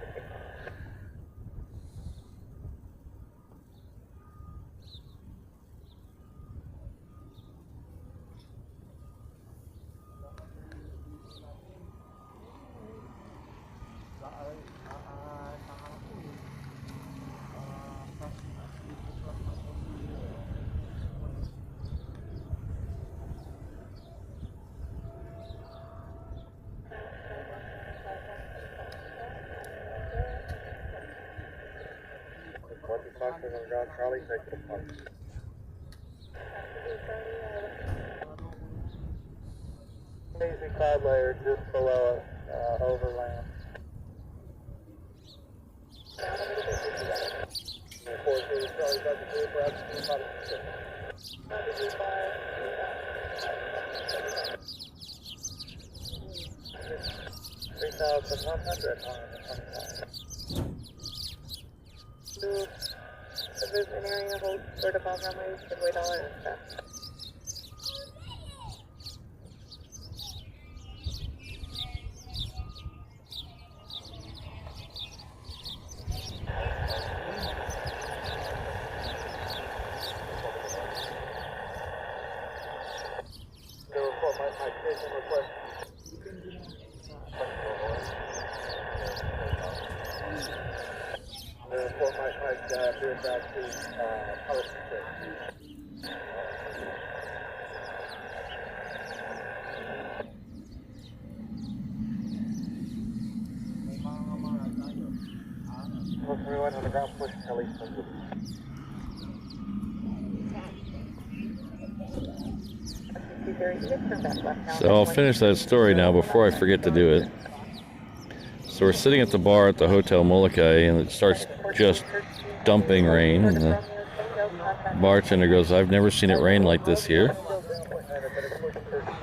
Charlie, take the park. Amazing cloud layer just below us, overland. Of course, it was Charlie about to do for us. 3,100 If there's an area hold sort of on runways, should wait all and stuff. So I'll finish that story now before I forget to do it. So we're sitting at the bar at the Hotel Molokai, and it starts just dumping rain. And bartender goes, "I've never seen it rain like this here."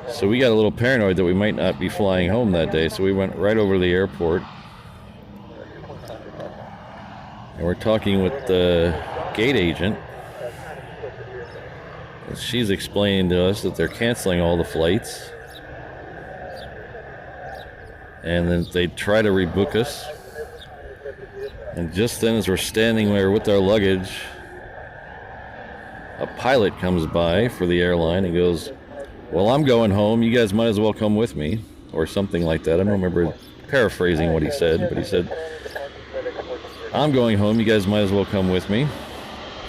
So we got a little paranoid that we might not be flying home that day, so we went right over to the airport. And we're talking with the gate agent. She's explaining to us that they're canceling all the flights. And then they try to rebook us. And just then, as we're standing there with our luggage, a pilot comes by for the airline and goes, "Well, I'm going home. You guys might as well come with me," or something like that. I don't remember paraphrasing what he said, but he said, "I'm going home. You guys might as well come with me."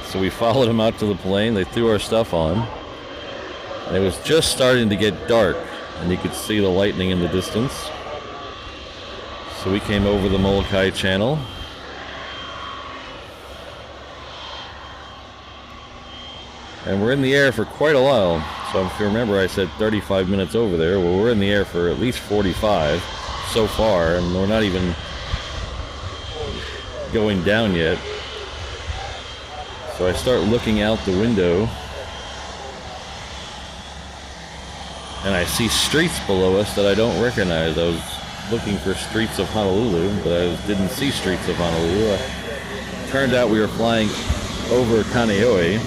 So we followed him out to the plane. They threw our stuff on. And it was just starting to get dark, and you could see the lightning in the distance. So we came over the Molokai Channel. And we're in the air for quite a while. So if you remember, I said 35 minutes over there. Well, we're in the air for at least 45 so far, and we're not even going down yet. So I start looking out the window, and I see streets below us that I don't recognize. I was looking for streets of Honolulu, but I didn't see streets of Honolulu. Turned out we were flying over Kaneohe.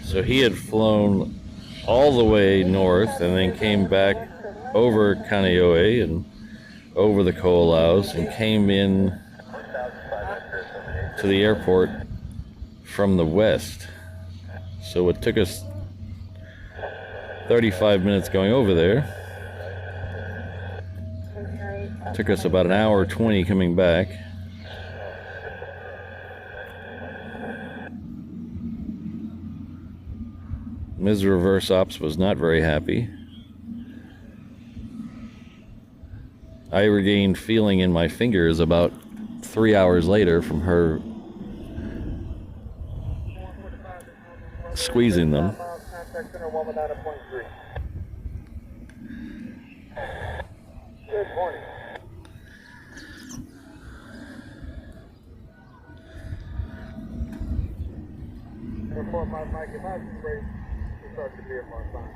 So he had flown all the way north and then came back over Kaneohe and over the Ko'olaus and came in to the airport from the west. So it took us 35 minutes going over there. It took us about an hour 20 coming back. Ms. Reverse Ops was not very happy. I regained feeling in my fingers about 3 hours later from her squeezing them. Good morning. Report my mic. If I can raise, we start to hear more fun.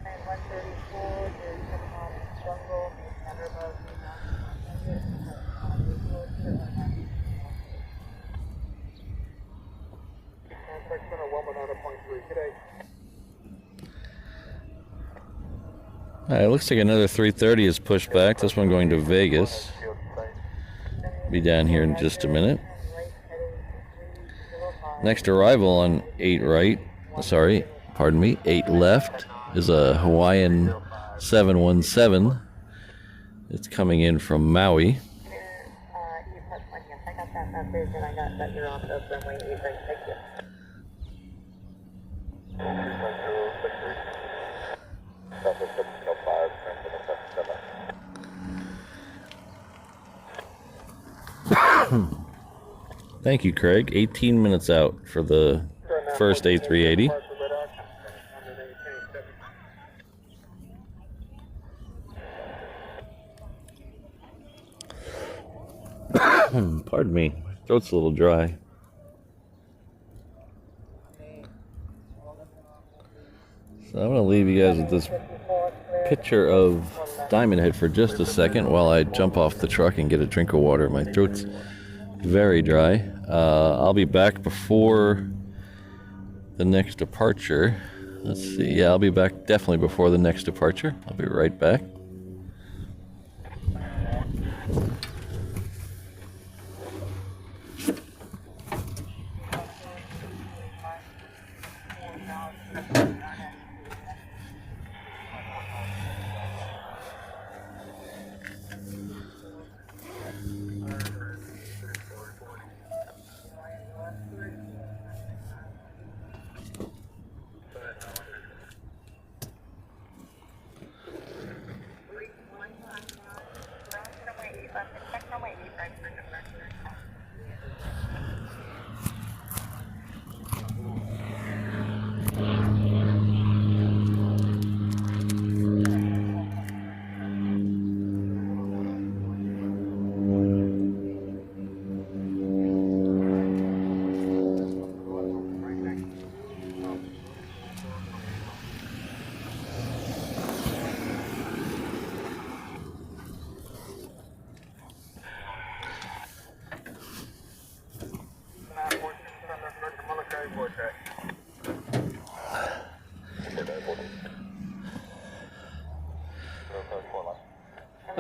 134 is Jungle, Airbus, Contact Center 119.3 today. It looks like another 330 is pushed back. This one going to Vegas. Be down here in just a minute. Next arrival on 8 left is a Hawaiian 717. It's coming in from Maui. Thank you, Craig. 18 minutes out for the first A380. Pardon me, my throat's a little dry. So I'm going to leave you guys with this picture of Diamond Head for just a second while I jump off the truck and get a drink of water. My throat's very dry. I'll be back before the next departure. Let's see. Yeah, I'll be back definitely before the next departure. I'll be right back.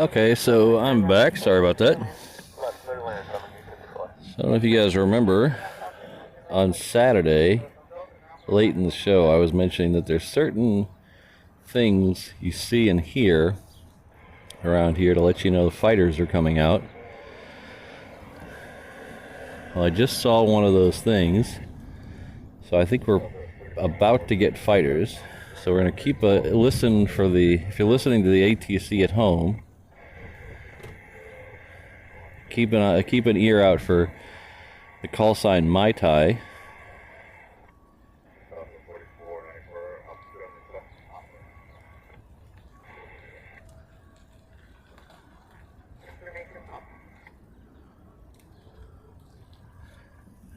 Okay, so I'm back. Sorry about that. So I don't know if you guys remember, on Saturday, late in the show, I was mentioning that there's certain things you see and hear around here to let you know the fighters are coming out. Well, I just saw one of those things, so I think we're about to get fighters. So we're going to keep a listen for the, if you're listening to the ATC at home, keep an ear out for the call sign Mai Tai.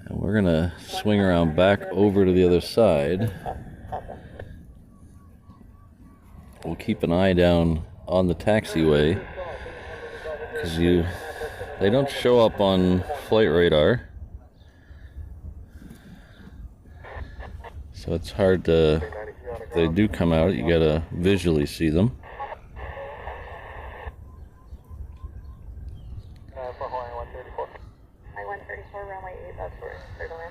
And we're going to swing around back over to the other side. We'll keep an eye down on the taxiway, because they don't show up on flight radar. So it's hard to, if they do come out, you gotta visually see them. I-134, runway 8, that's where they're going.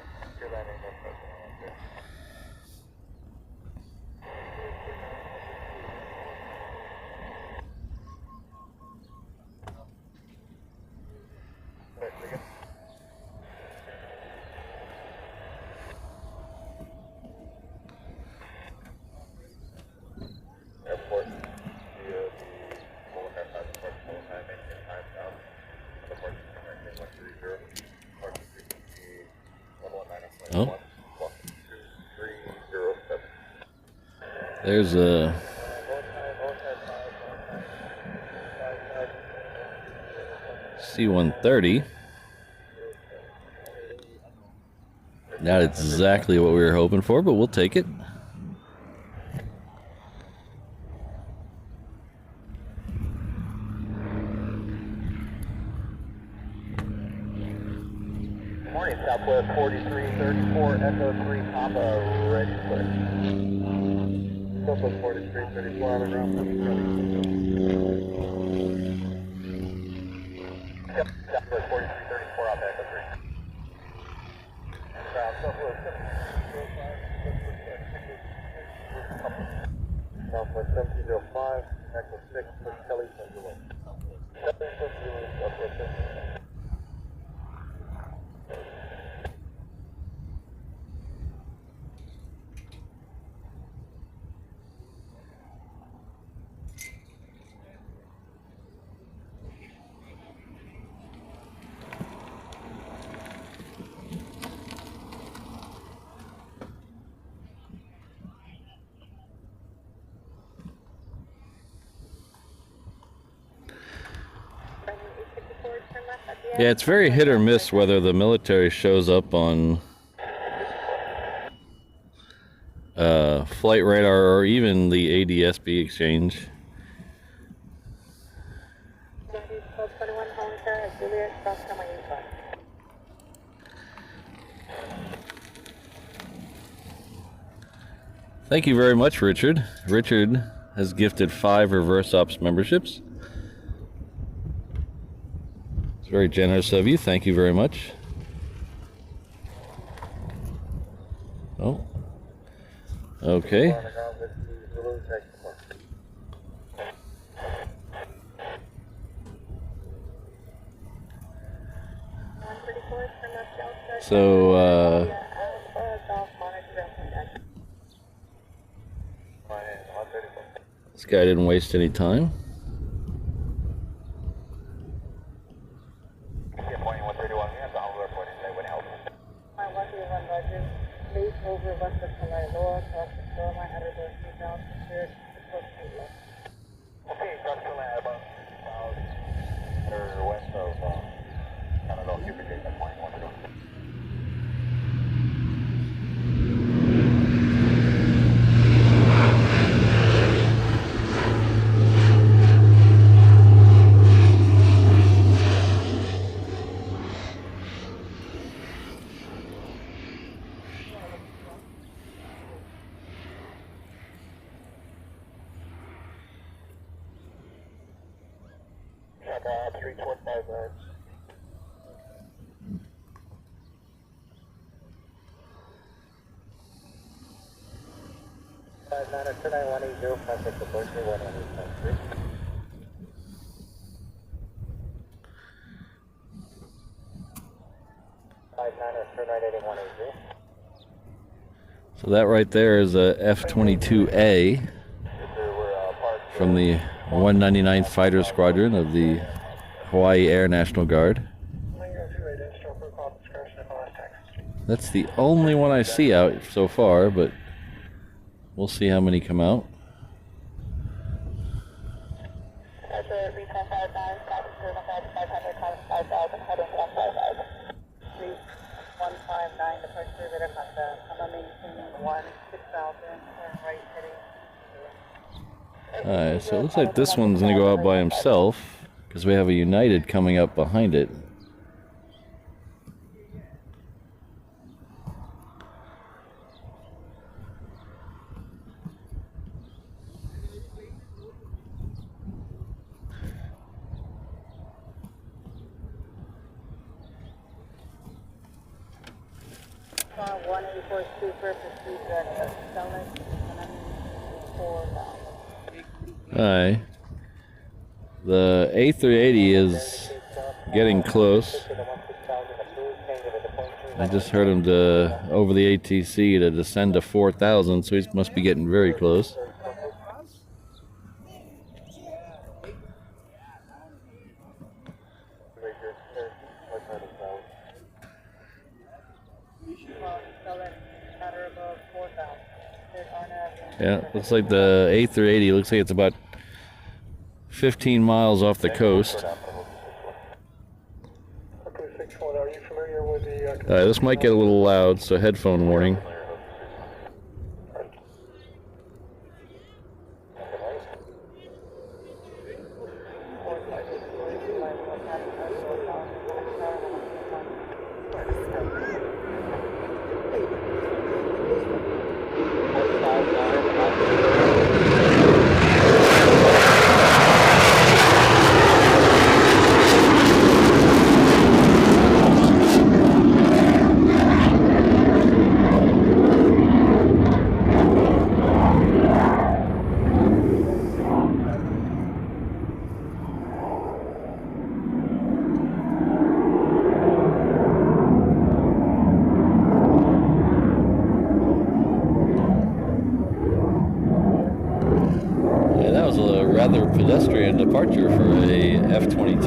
Airport via the Honu aircraft departure full time maintain time down. Departure connecting 130, departure frequency 119.1, Oh, walk 2307. there's a C-130. Not exactly what we were hoping for, but we'll take it. Morning, Southwest 4334, Echo 3, Papa, ready to clear. Southwest 4334, on the ground, ready. Yep, Southwest 4334, off Echo 3. Ground, Southwest 1705. Southwest 1705, Echo 6, push Kelly, send your way. Southwest 1705. Yeah, it's very hit or miss whether the military shows up on flight radar or even the ADS-B exchange. Thank you very much, Richard. Richard has gifted 5 reverse ops memberships. It's very generous of you. Thank you very much. Oh. Okay. So, this guy didn't waste any time. Okay, Dr. Airbus, or west of, I don't know if you could take that point, one to go. 325 yards. Contact the Berkeley 118.3. So that right there is a F-22A from the 199th Fighter Squadron of the Hawaii Air National Guard. That's the only one I see out so far, but we'll see how many come out. Alright, so it looks like this one's going to go out by himself because we have a United coming up behind it. Alright, the A380 is getting close. I just heard him over the ATC to descend to 4,000, so he must be getting very close. Yeah, looks like the A380 looks like it's about 15 miles off the coast. This might get a little loud, so headphone warning. Rather pedestrian departure for a F-22.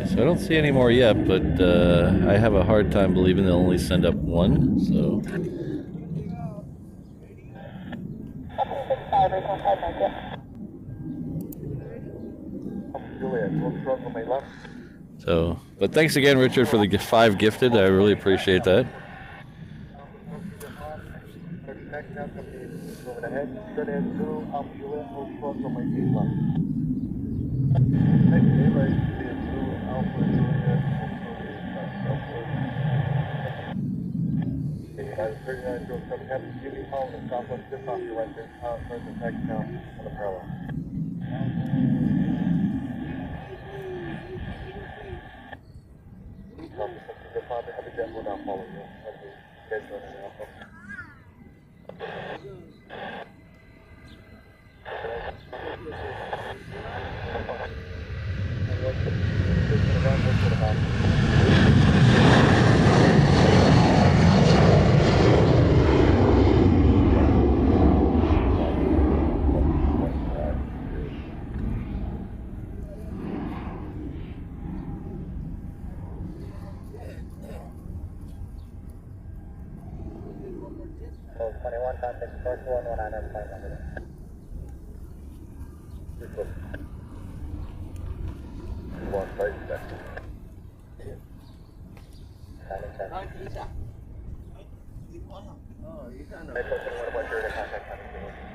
So I don't see any more yet, but I have a hard time believing they'll only send up one. So. So, but thanks again, Richard, for the 5 gifted. I really appreciate that.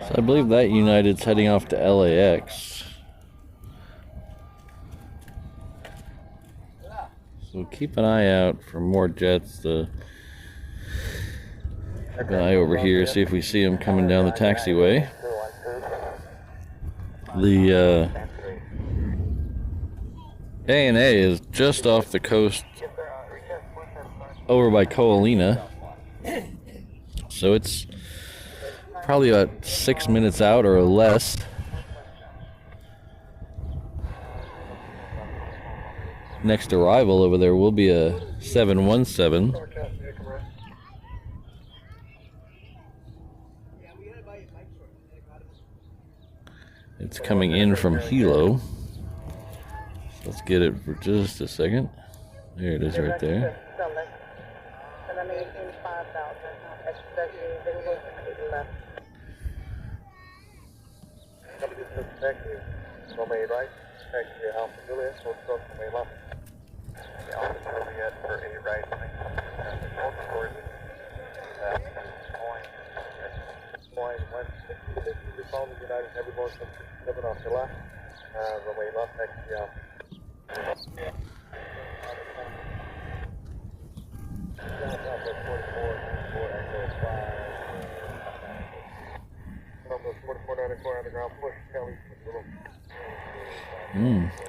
So I believe that United's heading off to LAX. So So keep an eye out for more jets. The guy over here, see if we see him coming down the taxiway. The A&A is just off the coast over by Koalina. So it's probably about 6 minutes out or less. Next arrival over there will be a 717. It's coming in from Hilo. So let's get it for just a second. There it is right there. Romeo right, taxi Alpha Juliet, so it's going to left. Alpha Juliet for a right, point west, the phone is United, everyone from 7 off the left, Romeo left, taxi Alpha.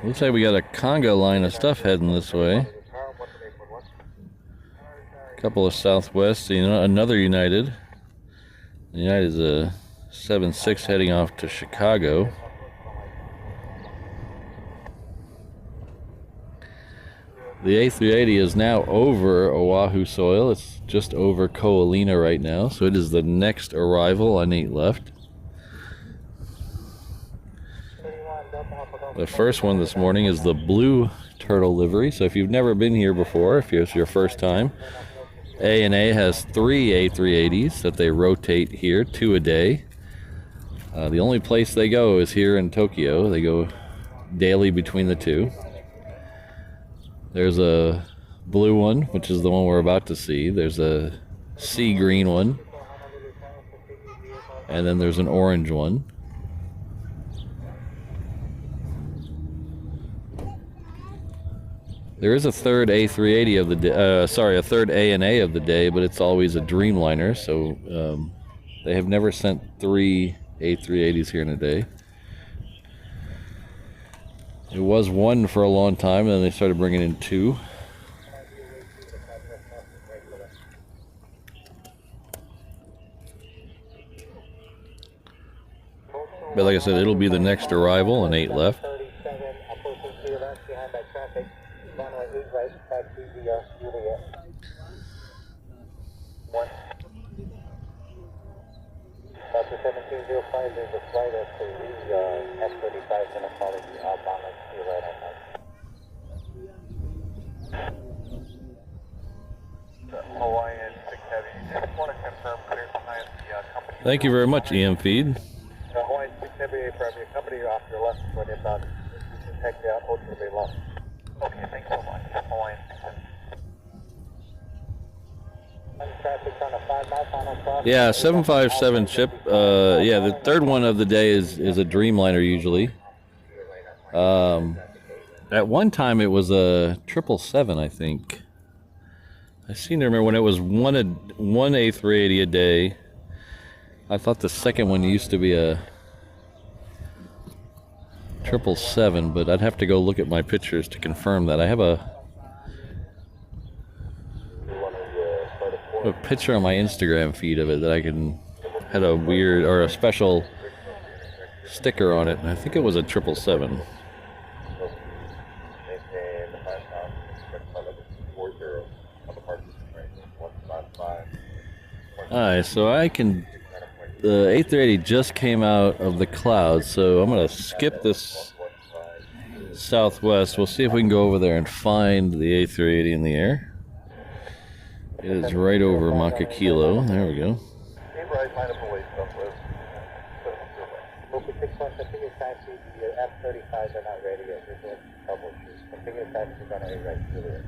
Looks like we got a conga line of stuff heading this way. A couple of Southwest, another United. United is a 7-6 heading off to Chicago. The A380 is now over Oahu soil. It's just over Koalina right now, so it is the next arrival on 8 left. The first one this morning is the blue turtle livery. So if you've never been here before, if it's your first time, A&A has 3 A380s that they rotate here, 2 a day. The only place they go is here in Tokyo. They go daily between the 2. There's a blue one, which is the one we're about to see. There's a sea green one. And then there's an orange one. There is a third A380 of the day, a third A&A of the day, but it's always a Dreamliner, so they have never sent 3 A380s here in a day. It was 1 for a long time, and then they started bringing in 2. But like I said, it'll be the next arrival, and 8 left. After 1705, there's a flight at the F-35 going to follow the outbound to right on that. Hawaiian 6 Heavy, just want to confirm clear behind the company. Thank you very much, EM Feed. Hawaiian 6 Heavy, from your company off your left when inbound. You can take the out, ultimately left. Okay, thanks so much. Hawaiian 6 Heavy. Yeah, 757 chip. Yeah, the third one of the day is a Dreamliner usually. At one time it was a 777, I think. I seem to remember when it was one A380 a day. I thought the second one used to be a 777, but I'd have to go look at my pictures to confirm that. I have a picture on my Instagram feed of it that had a weird or a special sticker on it, and I think it was a 777. Alright, so the A380 just came out of the clouds, so I'm going to skip this Southwest. We'll see if we can go over there and find the A380 in the air. It is right over Makakilo. There we go. F-35s are not ready yet. We're doing troubleshoots. Configure taxis on A-right Juliet.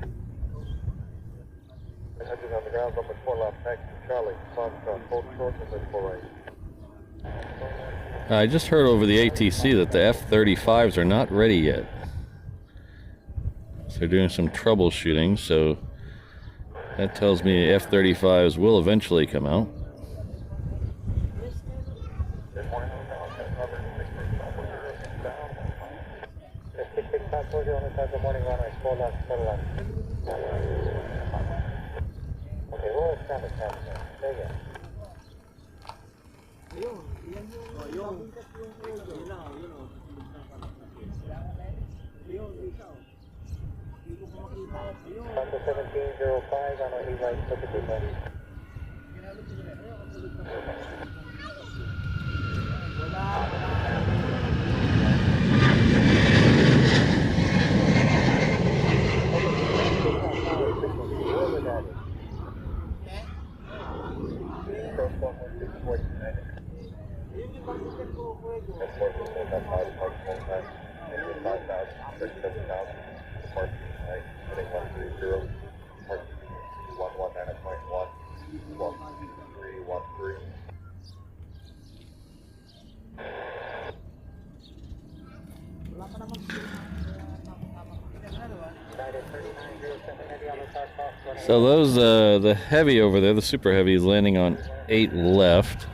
Engine on the ground, number 4 left, taxi Charlie. Foxtrot, hold short, number 4 right. I just heard over the ATC that the F-35s are not ready yet. So they're doing some troubleshooting, so that tells me F-35s will eventually come out. Good morning, runway 4 left, 4 left. Okay, we'll extend the traffic. There you go. Under 1705 on our E-right, look at this one. So those, the heavy over there, the super heavy, is landing on 8 left.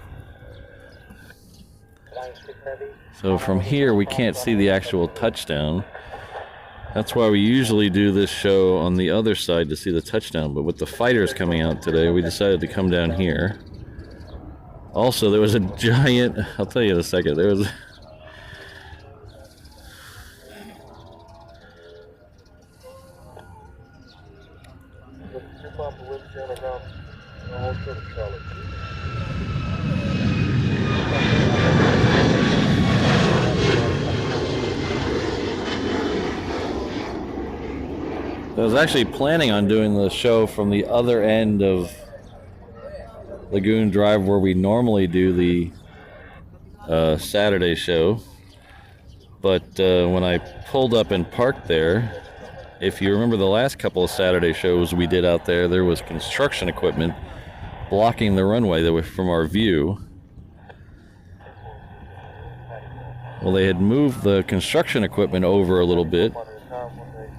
So from here we can't see the actual touchdown. That's why we usually do this show on the other side to see the touchdown. But with the fighters coming out today, we decided to come down here. Also, there was a giant, I'll tell you in a second, there was... I was actually planning on doing the show from the other end of Lagoon Drive where we normally do the Saturday show. But when I pulled up and parked there, if you remember the last couple of Saturday shows we did out there, there was construction equipment blocking the runway that was from our view. Well, they had moved the construction equipment over a little bit,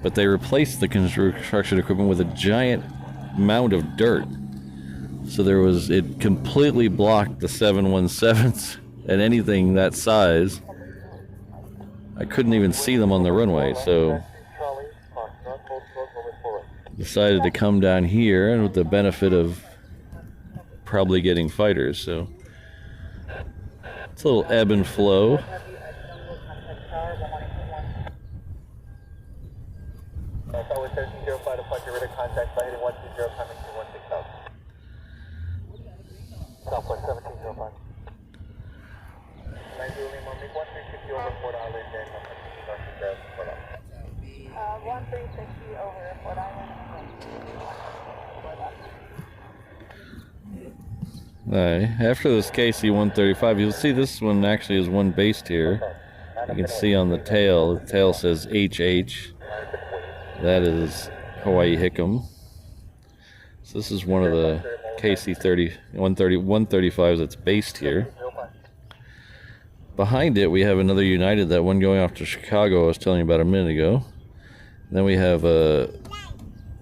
but they replaced the construction equipment with a giant mound of dirt. So it completely blocked the 717s and anything that size. I couldn't even see them on the runway, so decided to come down here, and with the benefit of probably getting fighters. So it's a little ebb and flow. Always 1305 departure, ready contact by heading 120 coming to 16 south. Southwest 1705. 90 Lima, make 1360 over Fort Island, then 1360 over Fort Island. After this KC-135, you'll see this one actually is one based here. You can see on the tail says HH. That is Hawaii Hickam. So this is one of the KC-135s that's based here. Behind it we have another United, that one going off to Chicago I was telling you about a minute ago. And then we have a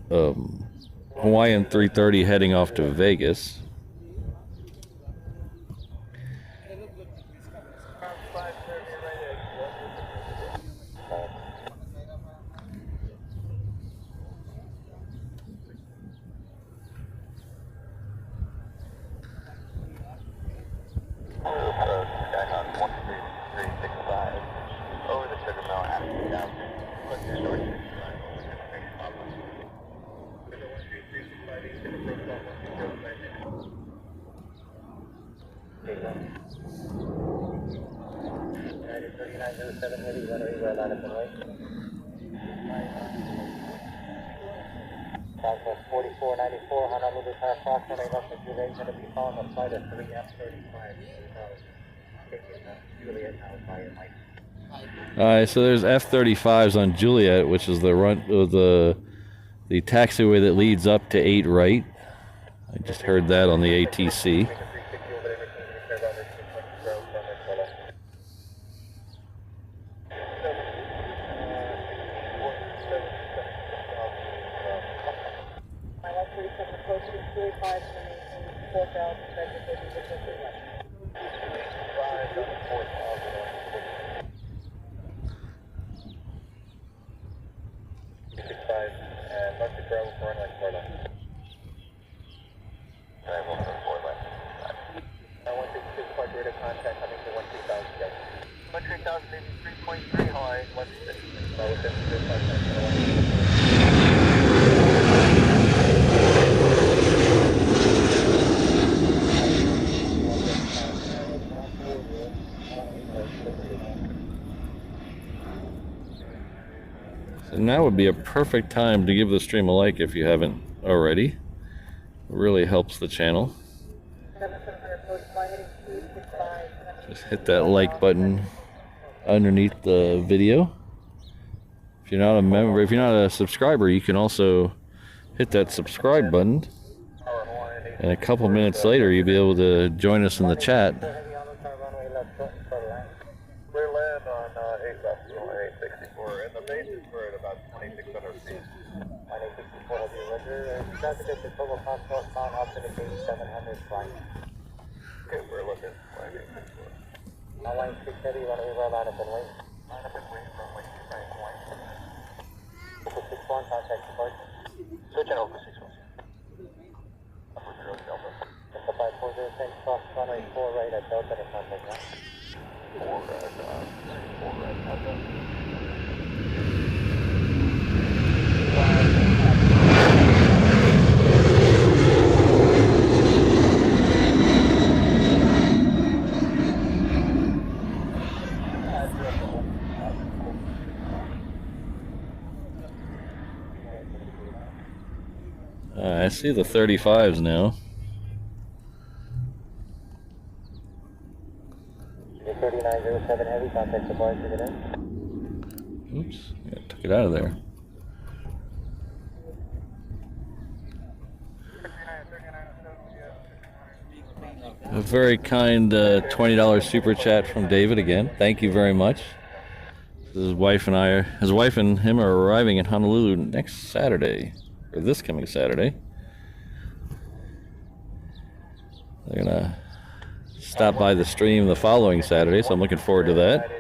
Hawaiian 330 heading off to Vegas. Southwest 4494, Honolulu to approximately less than 2 days, going to be following a flight of 3 F-35. Juliet now by your mic. Alright, so there's F-35s on Juliet, which is the taxiway that leads up to 8 right. I just heard that on the ATC. 285 to maintain 4,000, second, 30, 65 and must be travel for runway 4 left. Travel for 4 left. 166 point data contact coming to 13000 guys. 13000 83.3 Hawaii, 166. Level 56, So now would be a perfect time to give the stream a like if you haven't already. It really helps the channel. 700 approach flight heading 265. Just hit that like button underneath the video. If you're not a member, if you're not a subscriber, you can also hit that subscribe button. And a couple minutes later, you'll be able to join us in the chat. Clear land on 8 left, 864, and the base is for at about 2,600 feet. 864 will be Roger. Traffic at the total passport found up to the 700 flight. Okay, we're looking. Flight 864. Line 630, runway roll out of the way. Line up and wait, runway 291. Local 61, contact support. Switch and over 61. Upper 0 Delta. Delta 5406, cross runway 4 right at Delta to contact now. 4 right, Delta. I see the 35s now. 3907 heavy, contact support, take it in. Oops, yeah, took it out of there. A very kind $20 super chat from David again. Thank you very much. His wife and him are arriving in Honolulu next Saturday, or this coming Saturday. They're gonna stop by the stream the following Saturday, so I'm looking forward to that.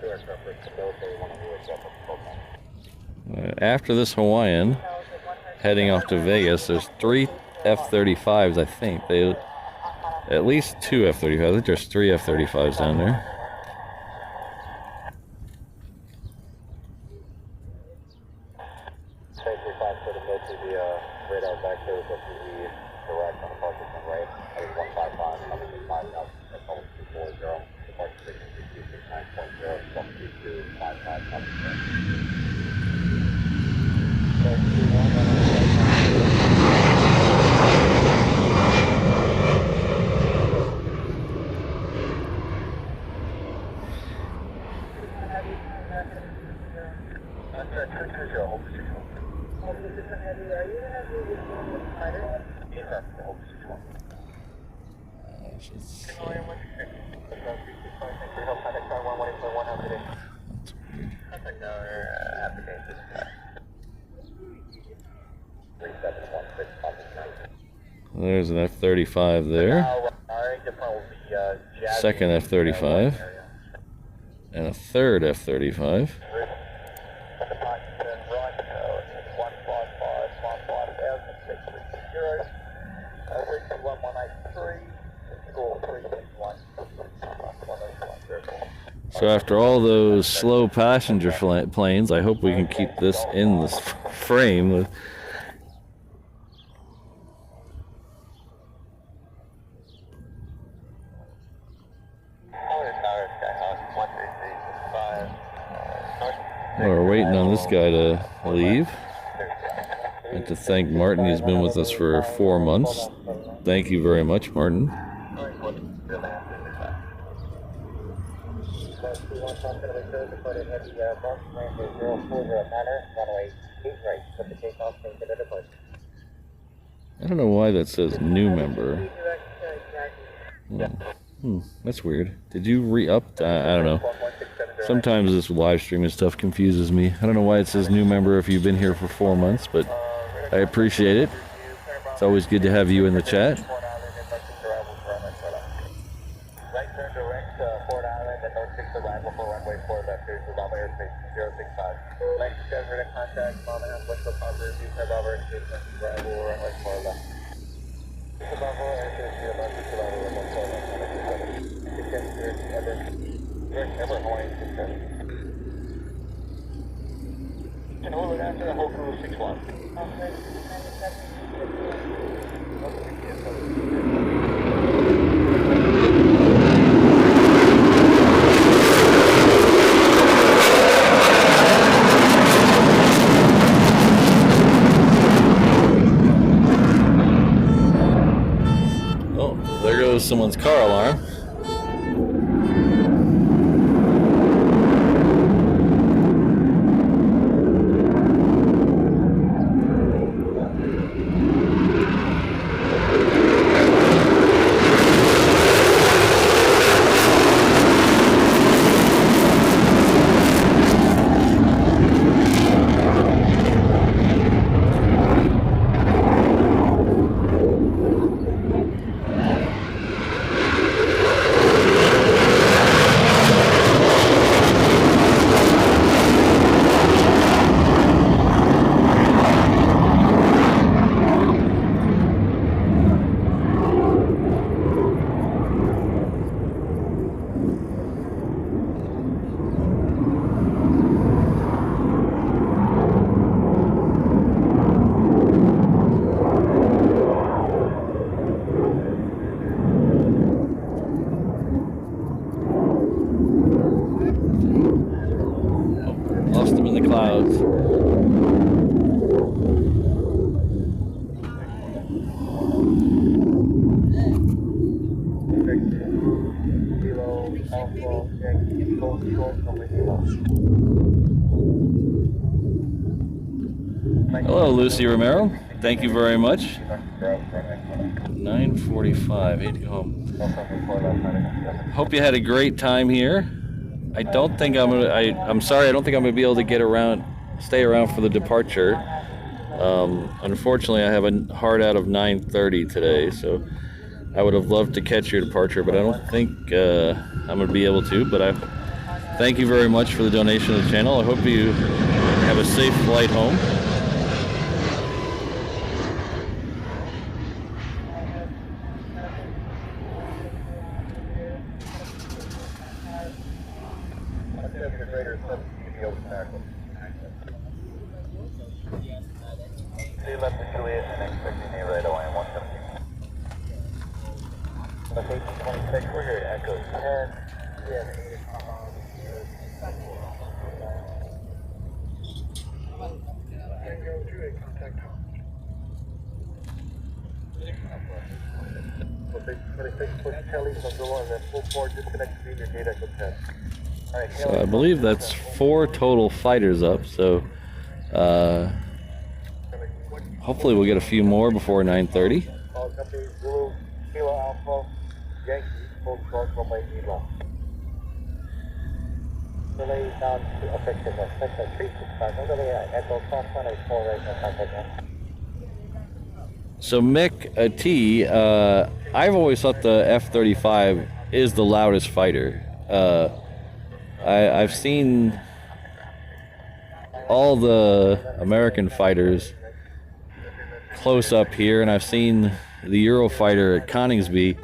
3907 heavy. After this Hawaiian, heading off to Vegas, there's 3 F-35s, I think. At least 2 F-35s. I think there's 3 F-35s down there. There's an F-35 there. Second F-35. And a third F-35. So after all those slow passenger planes, I hope we can keep this in this frame. We're waiting on this guy to leave. I'd like to thank Martin. He's been with us for 4 months. Thank you very much, Martin. I don't know why that says new member. That's weird. Did you re-up? I don't know. Sometimes this live streaming stuff confuses me. I don't know why it says new member if you've been here for 4 months, but I appreciate it. It's always good to have you in the chat. Right turn direct Fort Island and North 6 arrival for runway 4 left here to Bravo Airspace 065. Like to get rid of contact, Mom and West Coast Harbor, use Bravo Airspace arrival runway 4 left. Bravo Airspace 065, runway 4 left. Ever Hawaiian 67. And hold it after the Honu 61. Oh, there goes someone's car alarm. Lost him in the clouds. Hello, Lucy Romero. Thank you very much. 9:45. Hate to go home. Hope you had a great time here. I don't think I'm gonna. I'm sorry. I don't think I'm gonna be able to stay around for the departure. Unfortunately, I have a hard out of 9:30 today, so I would have loved to catch your departure, but I don't think I'm gonna be able to. But I thank you very much for the donation to the channel. I hope you have a safe flight home. So I believe that's 4 total fighters up, so hopefully we'll get a few more before 9:30. So Mick T, I've always thought the F-35 is the loudest fighter. I've seen all the American fighters close up here, and I've seen the Eurofighter at Coningsby,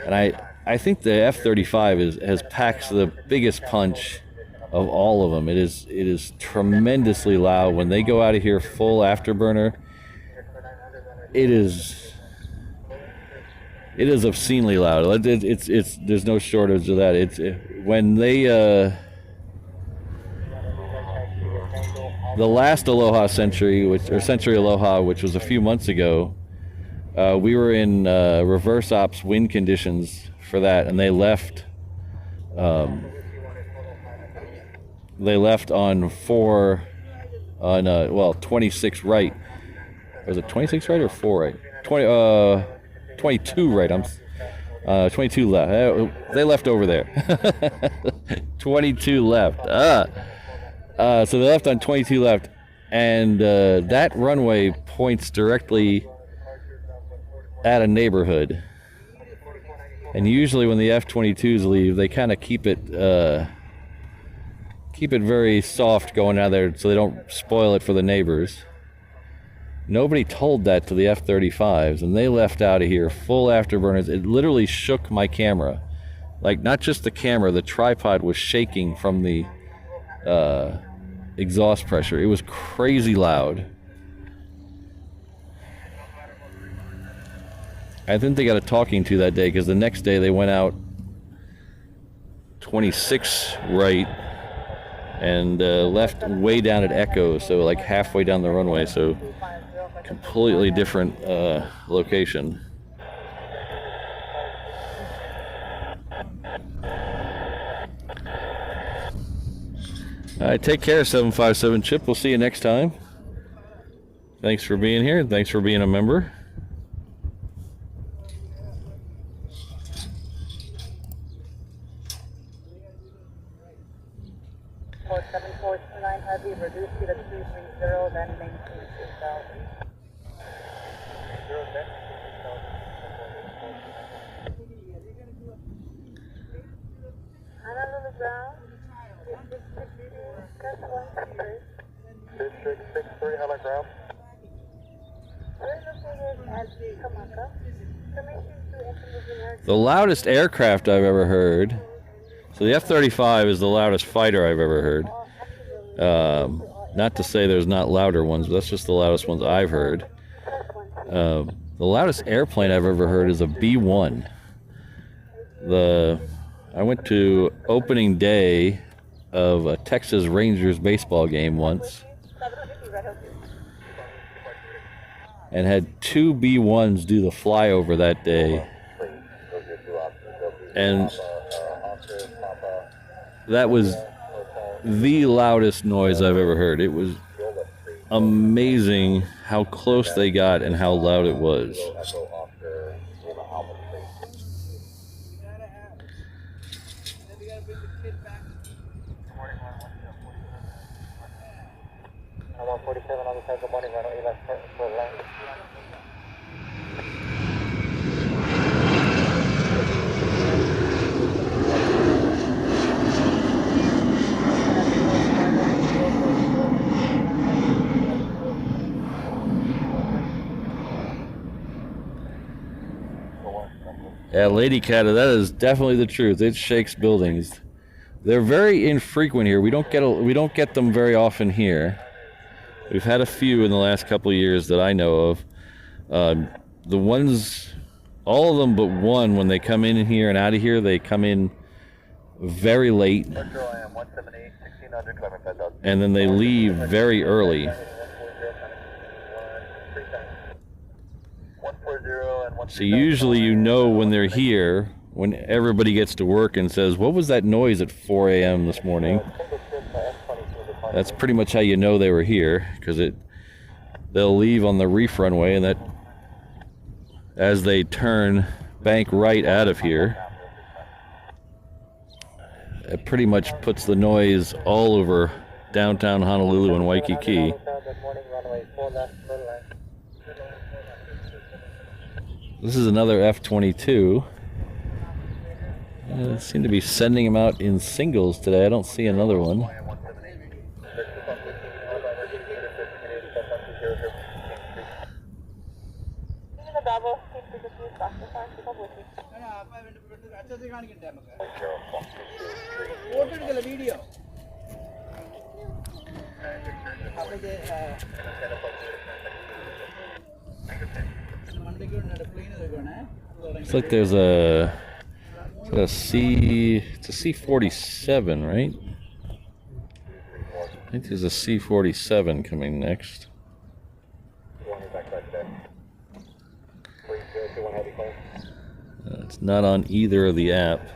and I think the F-35 has packed the biggest punch of all of them. It is tremendously loud when they go out of here full afterburner. It is obscenely loud. It's there's no shortage of that. When they the last Aloha Century, Century Aloha, which was a few months ago, we were in reverse ops wind conditions for that, and they left on 26 right. Was it 26 right or 4 right? 22 right. 22 left. They left over there. 22 left. So they left on 22 left, and that runway points directly at a neighborhood. And usually when the F-22s leave, they kind of keep it very soft going out there so they don't spoil it for the neighbors. Nobody told that to the F-35s, and they left out of here full afterburners. It literally shook my camera. Like, not just the camera, the tripod was shaking from the exhaust pressure. It was crazy loud. I think they got a talking to that day, because the next day they went out 26 right and left way down at Echo, so like halfway down the runway, so completely different location. All right, take care, 757 Chip. We'll see you next time. Thanks for being here. Thanks for being a member. For 7429 Heavy, reduce to the 230, then maintain 2000. Honolulu ground, 6663, hello ground. we're located at Kamaka. Commission to International The loudest aircraft I've ever heard. So the F-35 is the loudest fighter I've ever heard. Not to say there's not louder ones, but that's just the loudest ones I've heard. The loudest airplane I've ever heard is a B-1. I went to opening day of a Texas Rangers baseball game once and had 2 B-1s do the flyover that day. And that was the loudest noise I've ever heard. It was amazing how close they got and how loud it was. I'm 147 on the side. Good morning, runway left for land. Yeah, Lady Cat, that is definitely the truth. It shakes buildings. They're very infrequent here. We don't get them very often here. We've had a few in the last couple of years that I know of. The ones, all of them but one, when they come in here and out of here, they come in very late, and then they leave very early. So usually you know when they're here, when everybody gets to work and says, "What was that noise at 4 a.m. this morning?" That's pretty much how you know they were here, because they'll leave on the reef runway, and that as they turn bank right out of here, it pretty much puts the noise all over downtown Honolulu and Waikiki. This is another F-22. They seem to be sending them out in singles today. I don't see another one. Looks like there's it's a C-47, right? I think there's a C-47 coming next. It's not on either of the app.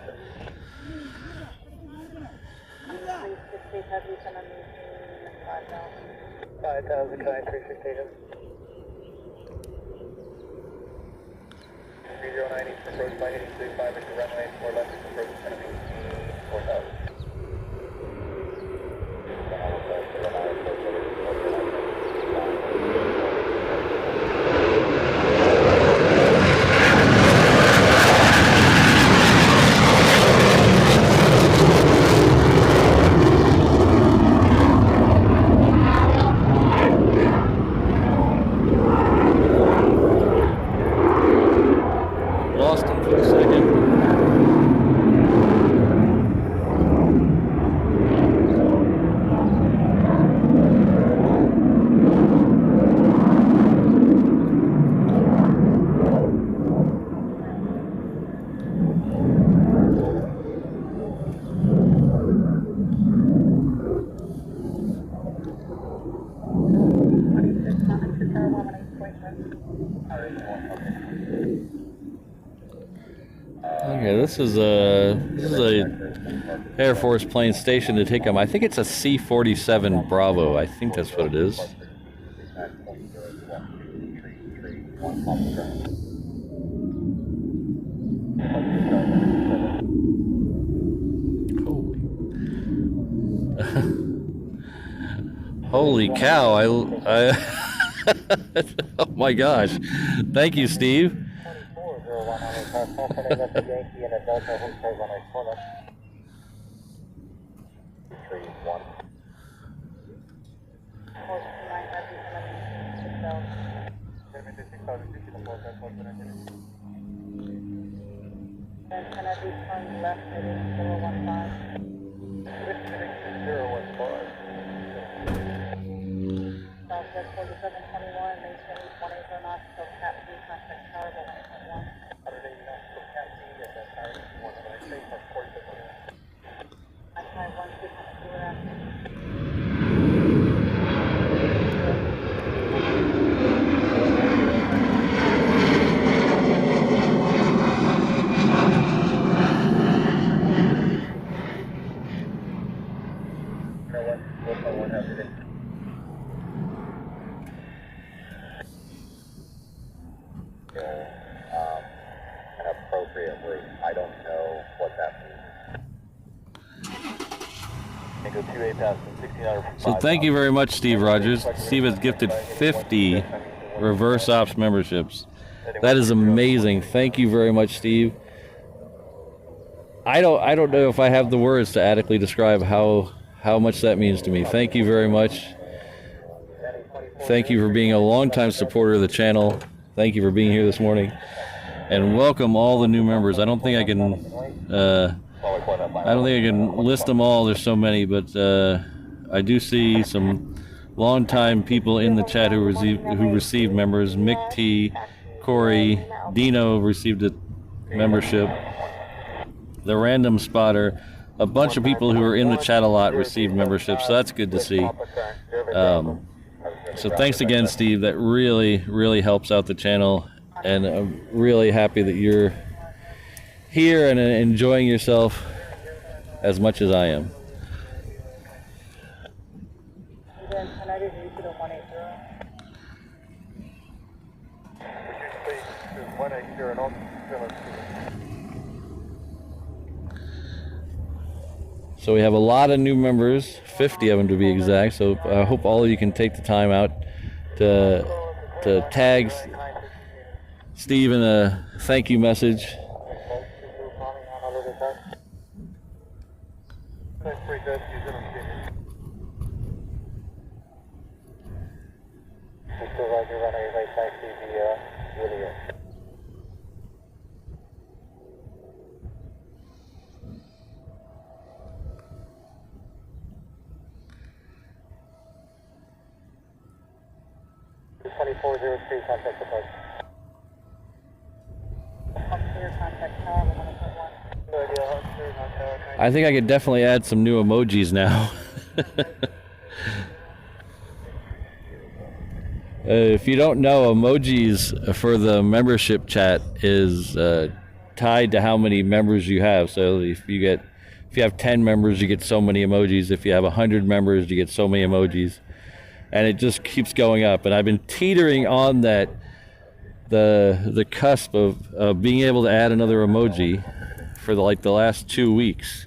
Approach by heading 35 into runway 4 left, approach enemy 4000. Okay, this is a Air Force plane stationed to take them. I think it's a C-47 Bravo. I think that's what it is. Holy cow! Oh my gosh! Thank you, Steve. Southwest 4721, maintain 180 knots, so Cat B, contact tower, 1.1. I 512 an appropriate rate. I don't know what that means. So thank you very much, Steve Rogers. Steve has gifted 50 reverse ops memberships. That is amazing. Thank you very much, Steve. I don't know if I have the words to adequately describe how much that means to me. Thank you very much. Thank you for being a longtime supporter of the channel. Thank you for being here this morning, and welcome all the new members. I don't think I can list them all. There's so many, but I do see some longtime people in the chat who received members. Mick T, Corey, Dino received a membership. The Random Spotter, a bunch of people who are in the chat a lot received memberships, so that's good to see. So thanks again, Steve. That really helps out the channel, and I'm really happy that you're here and enjoying yourself as much as I am. So we have a lot of new members, 50 of them to be exact, so I hope all of you can take the time out to tag Steve in a thank you message. I think I could definitely add some new emojis now. If you don't know, emojis for the membership chat is tied to how many members you have. So if you have 10 members, you get so many emojis. If you have 100 members, you get so many emojis. And it just keeps going up. And I've been teetering on the cusp of being able to add another emoji for the last 2 weeks.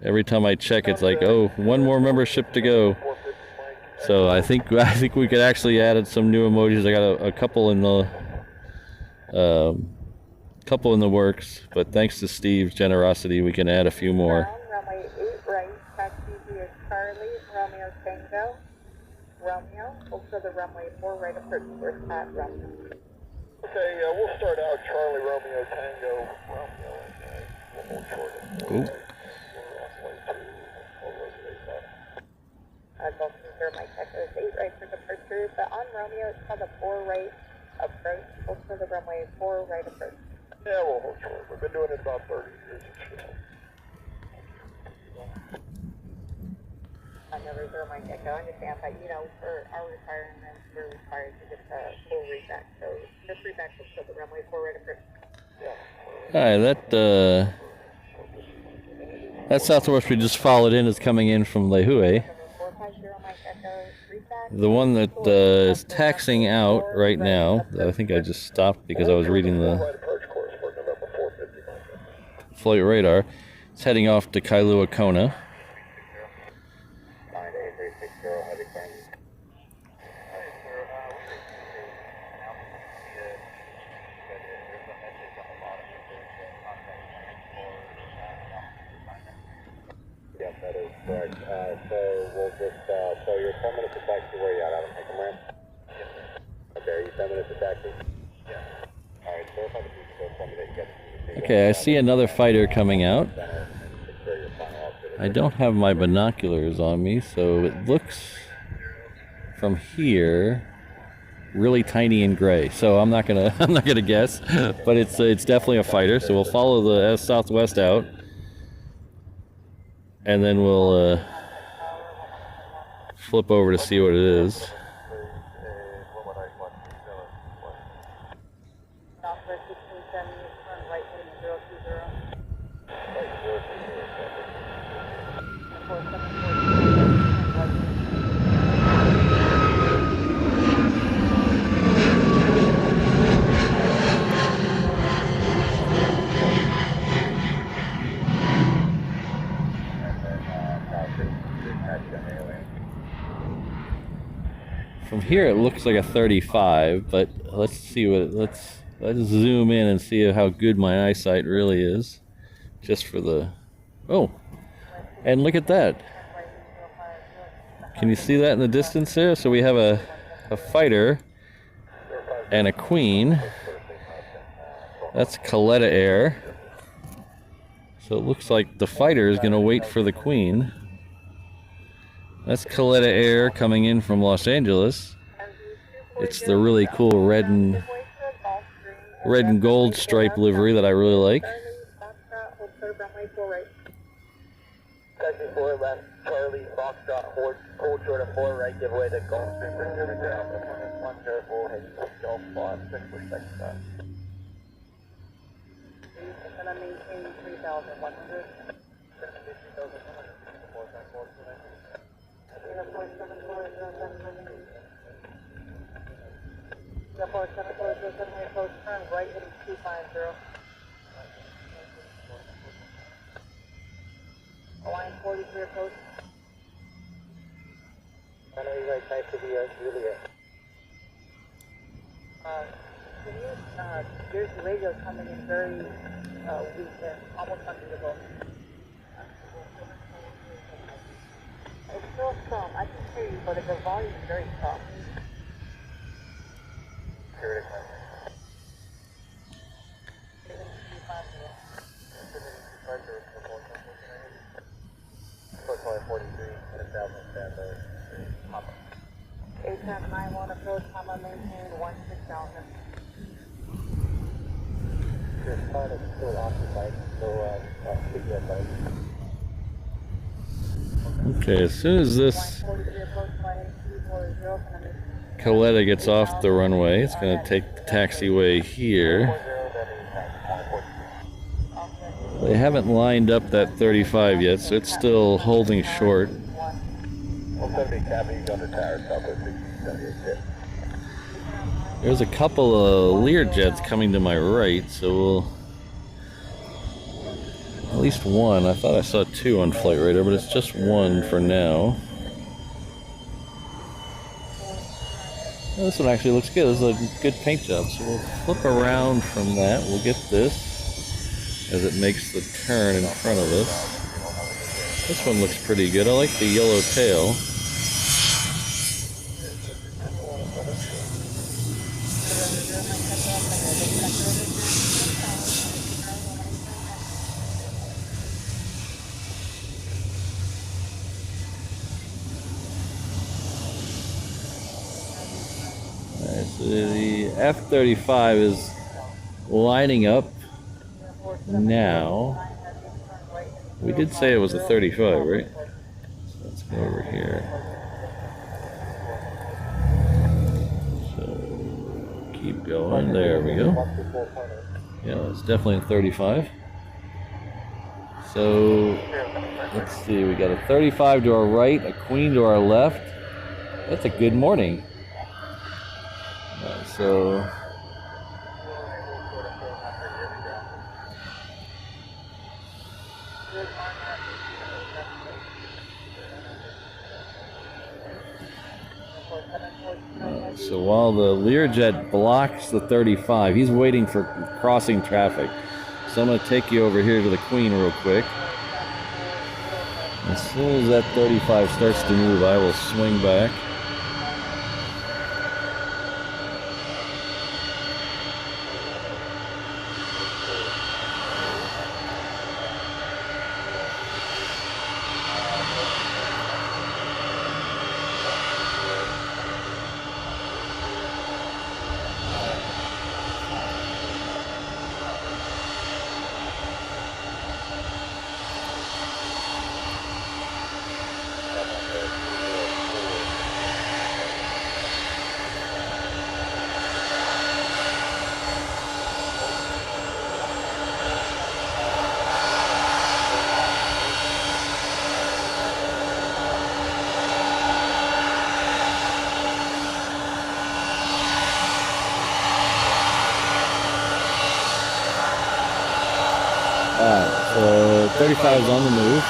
Every time I check, it's like, oh, one more membership to go. So I think we could actually add some new emojis. I got a couple in the works, but thanks to Steve's generosity, we can add a few more. Runway 8 right, taxi via Charlie, Romeo Tango, Romeo, also the runway 4 right approach for Pat Romeo. Okay, we'll start out Charlie, Romeo, Tango, Romeo, and we'll short it. Cool. I'll confirm my check. It's 8 right for departure, but on Romeo, it's called a 4 right approach, also the runway 4 right approach. Yeah, we'll hold short. We've been doing it about 30 years. On November 0 Mike Echo. I understand, but you know, for our requirements, we're required to get the full readback. So this readback will show the runway 4 right approach. Alright, that Southwest we just followed in is coming in from Lehue. 450 Mike Echo, readback. The one that is taxiing out right now, I think I just stopped because I was reading the flight radar. It's heading off to Kailua Kona. Yes, that is correct. So we'll just, so you're 10 minutes to taxi. Where are you at? Adam, take them around. Okay, are you 10 minutes to taxi? Yeah. All right, so if I can just tell me that you get Okay, I see another fighter coming out. I don't have my binoculars on me, so it looks from here really tiny and gray. So I'm not gonna guess, but it's definitely a fighter. So we'll follow the Southwest out, and then we'll flip over to see what it is. Southwest 1670, turn right heading 020. 474. From here it looks like a 35, but let's see let's zoom in and see how good my eyesight really is. Just for the and look at that. Can you see that in the distance there? So we have a fighter and a queen. That's Kaleta Air. So it looks like the fighter is going to wait for the queen. That's Kaleta Air coming in from Los Angeles. It's the really cool red and gold stripe livery that I really like. Taxi 4 left, Charlie, Foxtrot, hold short of 4 right, give way to Gulfstream for German ground, 104, heading to Gulf 6 for second stop. I'm going to maintain 3,100. Turn right heading 250. Line 43 approach. I know you guys type to the Juliet. Can you, there's the radio coming in very weak and almost unreadable. It's still strong. I can hear you, but the volume is very strong. Security. Approach 43, 10,000 standby. ATAM 91 approach, comma maintained 16,000. Your phone is still occupied, so keep you advised. Okay, as soon as this Kaleta gets off the runway, it's going to take the taxiway here. They haven't lined up that 35 yet, so it's still holding short. There's a couple of Learjets coming to my right, so we'll... At least one. I thought I saw two on Flight Radar, but it's just one for now. This one actually looks good. This is a good paint job, so we'll flip around from that. We'll get this as it makes the turn in front of us. This one looks pretty good. I like the yellow tail. Alright, so the F-35 is lining up now. We did say it was a 35, right? So that's over here. So keep going. There we go. Yeah, it's definitely a 35. So let's see, we got a 35 to our right, a Queen to our left. That's a good morning. So so while the Learjet blocks the 35, he's waiting for crossing traffic. So I'm going to take you over here to the Queen real quick. As soon as that 35 starts to move, I will swing back. So 35 is on the move.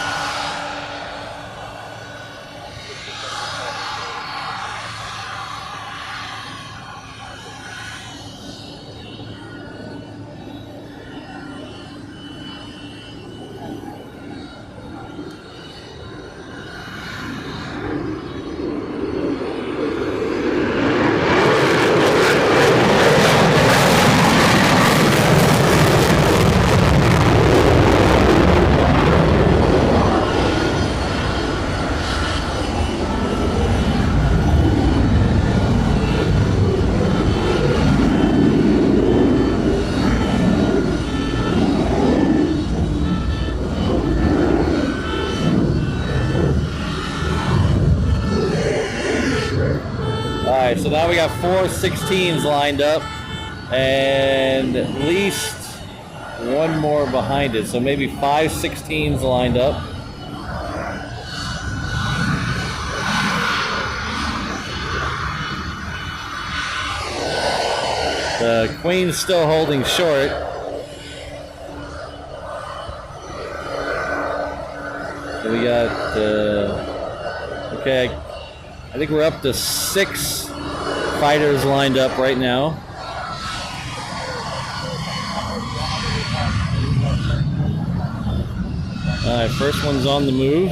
Alright, so now we got 4 16s lined up and at least one more behind it. So maybe 5 16s lined up. The Queen's still holding short. So we got, okay, I think we're up to 6 fighters lined up right now. All right, first one's on the move.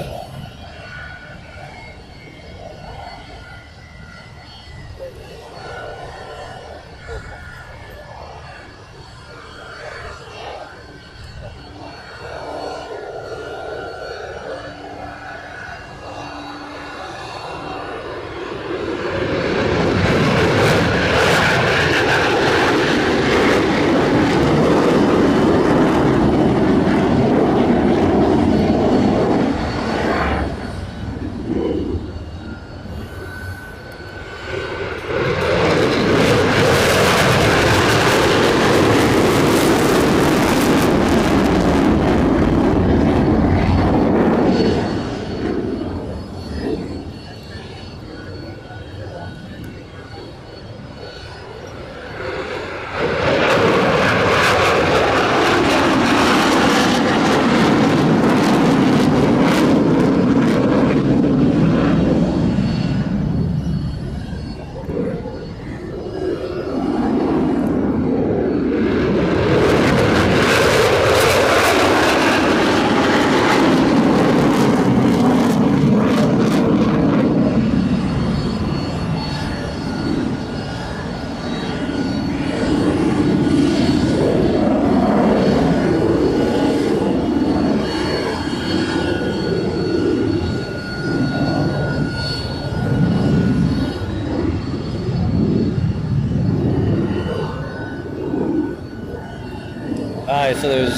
Alright, so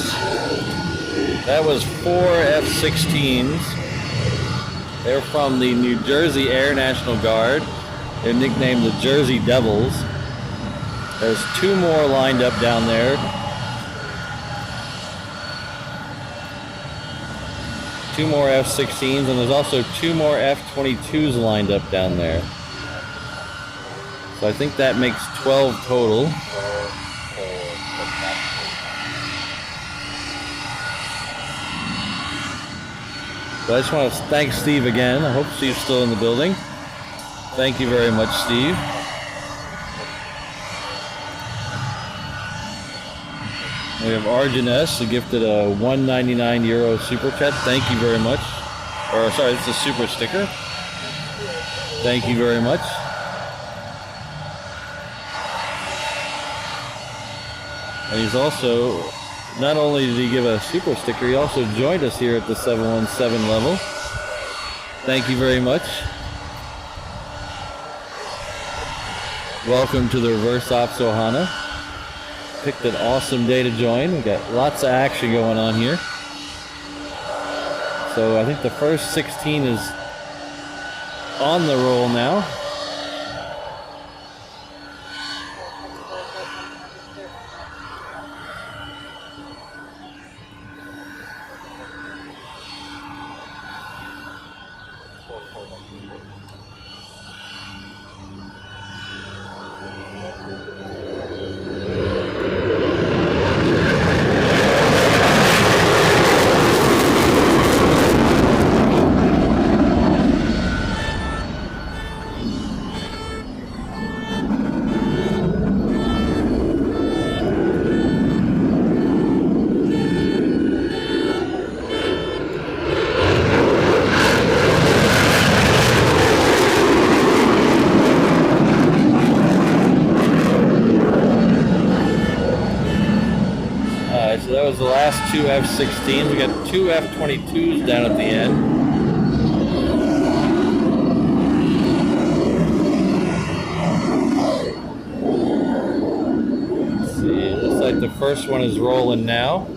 that was 4 F-16s. They're from the New Jersey Air National Guard. They're nicknamed the Jersey Devils. There's 2 more lined up down there. 2 more F-16s, and there's also 2 more F-22s lined up down there. So I think that makes 12 total. So I just want to thank Steve again. I hope Steve's still in the building. Thank you very much, Steve. We have Arjun S. who gifted a €199 super chat. Thank you very much. Or sorry, it's a super sticker. Thank you very much. And he's also, not only did he give a super sticker, he also joined us here at the 717 level. Thank you very much. Welcome to the Reverse Ops Ohana. Picked an awesome day to join. We've got lots of action going on here. So I think the first 16 is on the roll now. So that was the last 2 F-16s. We got 2 F-22s down at the end. Let's see, it looks like the first one is rolling now.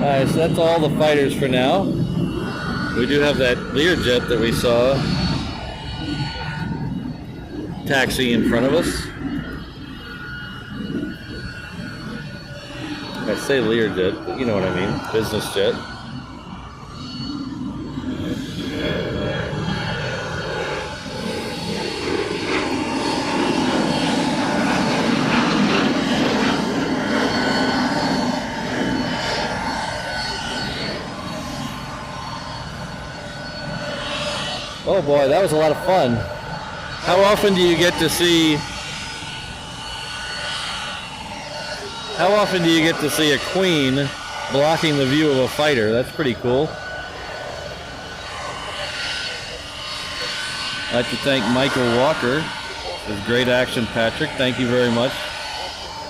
Alright, so that's all the fighters for now. We do have that Learjet that we saw taxi in front of us. I say Learjet, but you know what I mean, business jet. Oh boy, that was a lot of fun. How often do you get to see a queen blocking the view of a fighter? That's pretty cool. I'd like to thank Michael Walker. It was great action, Patrick. Thank you very much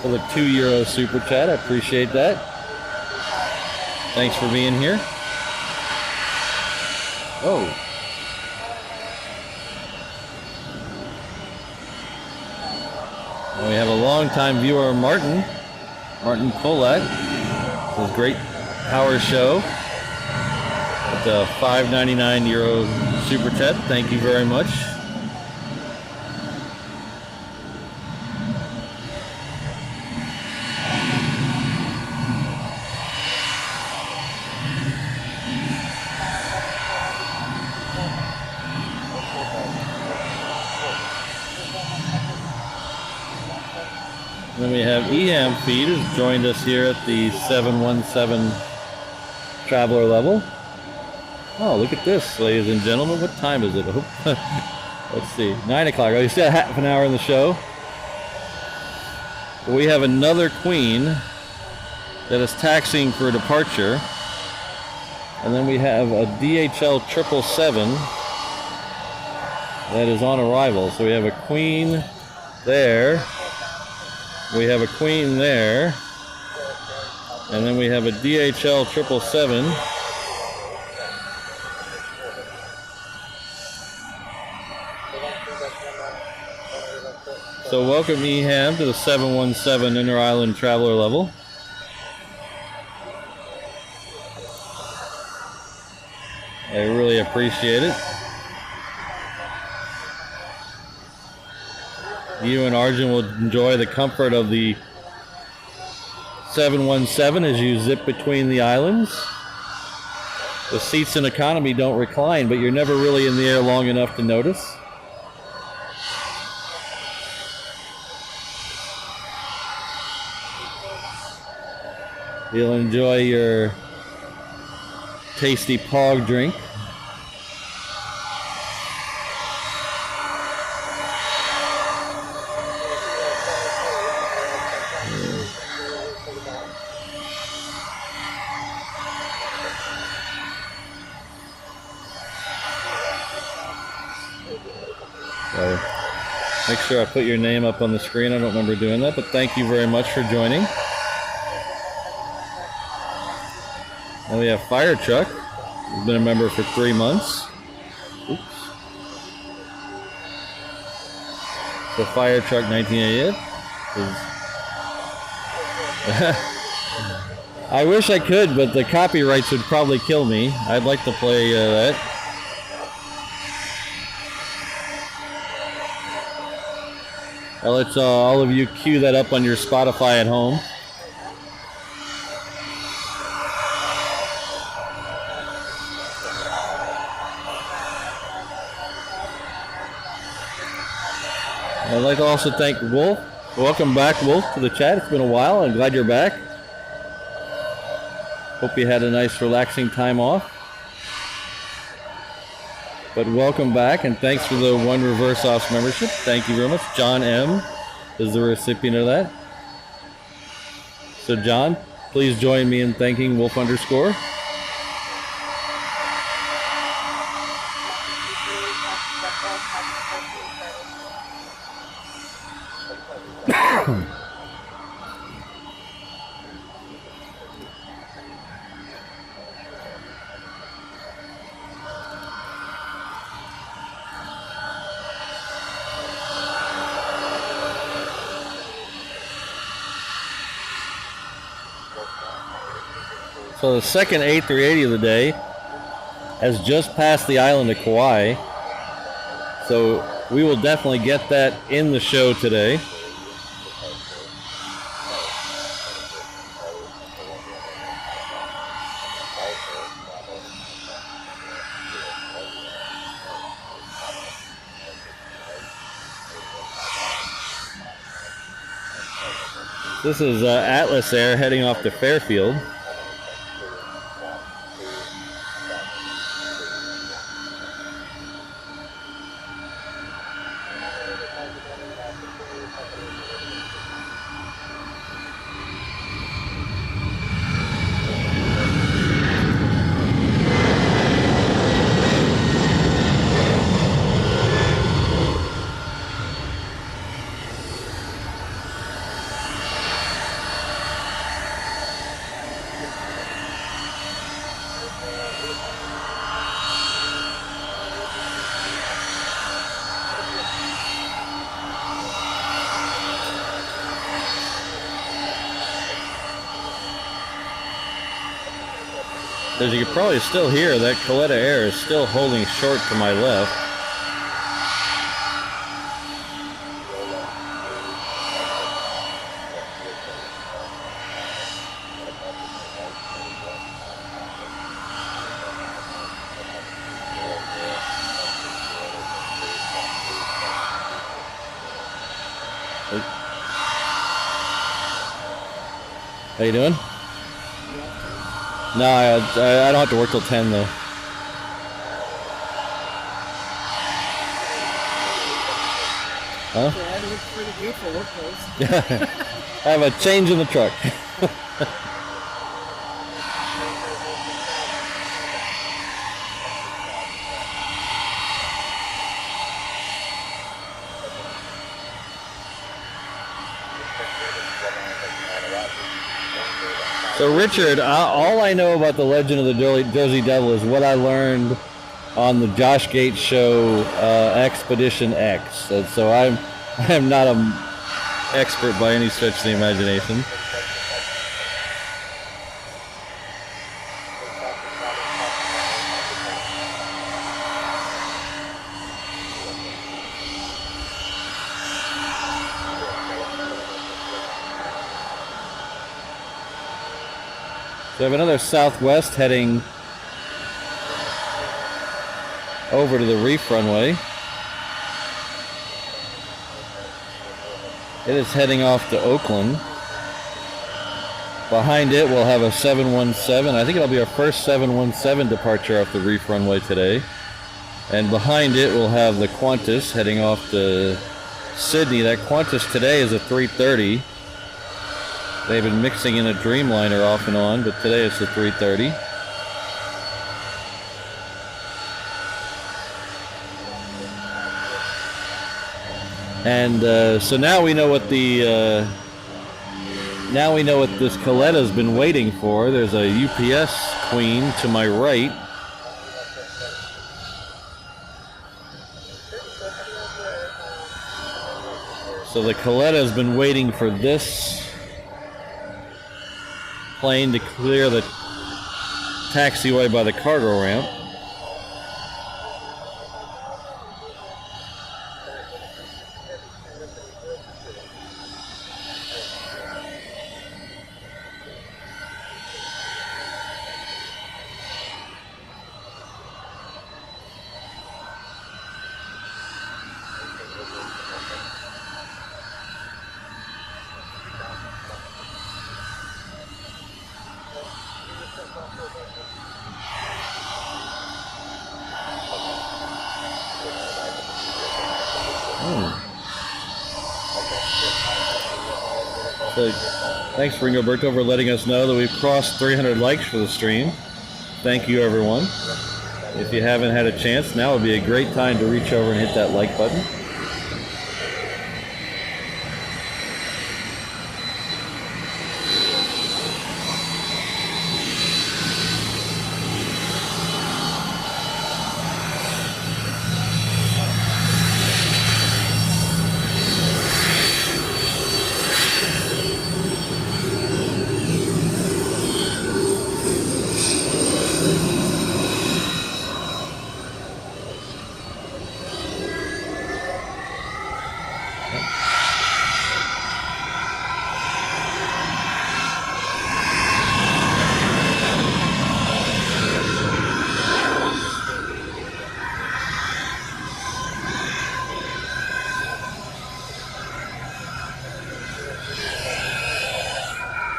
for the €2 super chat. I appreciate that. Thanks for being here. Oh. And we have a longtime viewer, Martin Kolak. It was a great power show with the €5.99 super chat. Thank you very much. then we have EHAM feed who's joined us here at the 717 traveler level. Oh, look at this, ladies and gentlemen. What time is it? Let's see, 9 o'clock. Oh, you still have half an hour in the show. We have another Queen that is taxiing for departure. And then we have a DHL 777 that is on arrival. So we have a Queen there. We have a Queen there. And then we have a DHL 777. So welcome EHAM to the 717 Inter-Island Traveler level. I really appreciate it. You and Arjun will enjoy the comfort of the 717 as you zip between the islands. The seats in economy don't recline, but you're never really in the air long enough to notice. You'll enjoy your tasty pog drink. So make sure I put your name up on the screen. I don't remember doing that, but thank you very much for joining. And we have Fire Truck. He's been a member for 3 months. Oops. So Fire Truck 1988. I wish I could, but the copyrights would probably kill me. I'd like to play that. I'll let all of you cue that up on your Spotify at home. I'd like to also thank Wolf. Welcome back, Wolf, to the chat. It's been a while. I'm glad you're back. Hope you had a nice, relaxing time off. But welcome back, and thanks for the 1 Reverse Ops membership. Thank you very much. John M. is the recipient of that. So, John, please join me in thanking Wolf _. So the second A380 of the day has just passed the island of Kauai. So we will definitely get that in the show today. This is Atlas Air heading off to Fairfield. As you can probably still hear, that Coletta Air is still holding short to my left. How you doing? No, I don't have to work till 10 though. Huh? Yeah, it looks pretty good for work clothes. I have a change in the truck. So Richard, all I know about the Legend of the Jersey Devil is what I learned on the Josh Gates show, Expedition X. And so I am not an expert by any stretch of the imagination. So I have another Southwest heading over to the reef runway. It is heading off to Oakland. Behind it, we'll have a 717. I think it'll be our first 717 departure off the reef runway today. And behind it, we'll have the Qantas heading off to Sydney. That Qantas today is a 330. They've been mixing in a Dreamliner off and on, but today it's the 330. And so now we know what the this Coletta's been waiting for. There's a UPS Queen to my right. So the Coletta's been waiting for this plane to clear the taxiway by the cargo ramp. So, thanks Ringoberto for letting us know that we've crossed 300 likes for the stream. Thank you everyone. If you haven't had a chance, now would be a great time to reach over and hit that like button.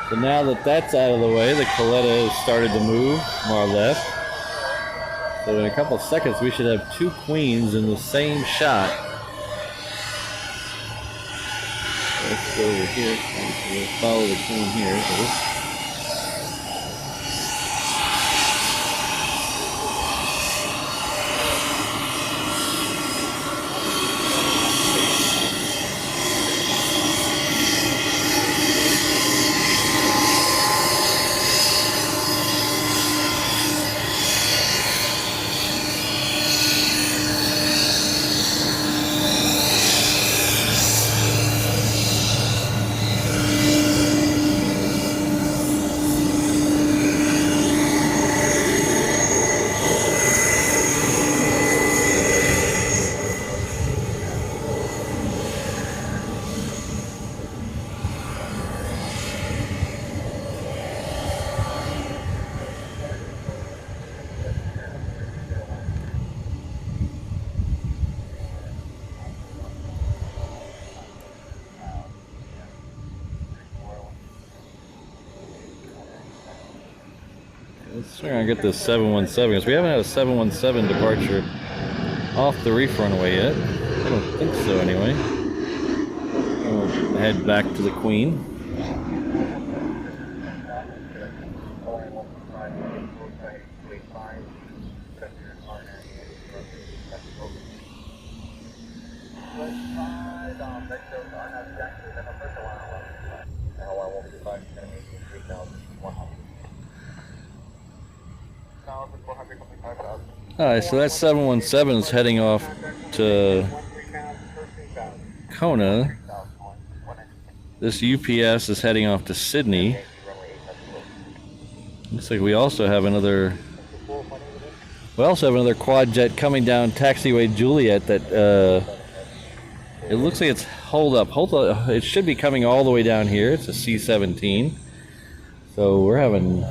So now that that's out of the way, the Coletta has started to move from our left. So in a couple of seconds, we should have two Queens in the same shot. Let's go over here. We'll follow the Queen here. Let's try and get this 717 because we haven't had a 717 departure off the reef runway yet. I don't think so anyway. We'll head back to the Queen. Alright, so that 717 is heading off to Kona. This UPS is heading off to Sydney. Looks like we also have another quad jet coming down taxiway Juliet that it looks like it's hold up. It should be coming all the way down here. It's a C-17. So we're having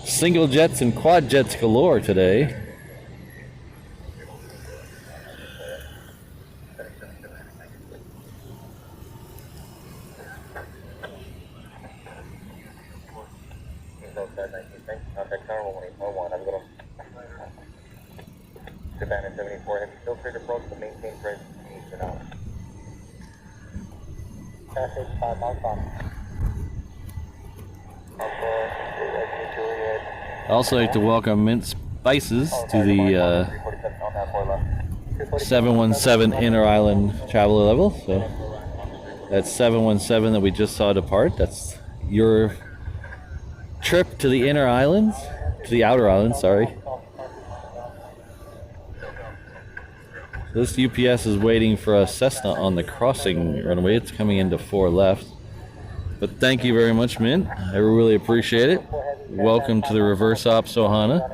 single jets and quad jets galore today. Japan 74, have you still cleared approach to maintain bridge east and out? Passage 5 outbound. I also like to welcome Mint Spices to the 717 Inner Island traveler level. So that's 717 that we just saw depart. That's your trip to the Inner Islands, to the Outer Islands, sorry. This UPS is waiting for a Cessna on the crossing runway. It's coming into 4 left. But thank you very much, Mint. I really appreciate it. Welcome to the reverse ops Ohana.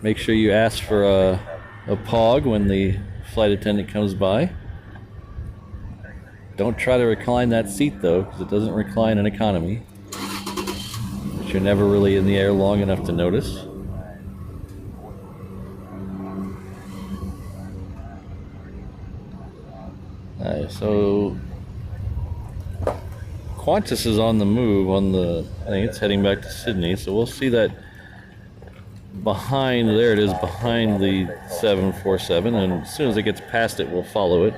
Make sure you ask for a POG when the flight attendant comes by. Don't try to recline that seat though, because it doesn't recline in economy. But you're never really in the air long enough to notice. Alright, so Qantas is on the move I think it's heading back to Sydney, so we'll see that behind, there it is, behind the 747, and as soon as it gets past it, we'll follow it.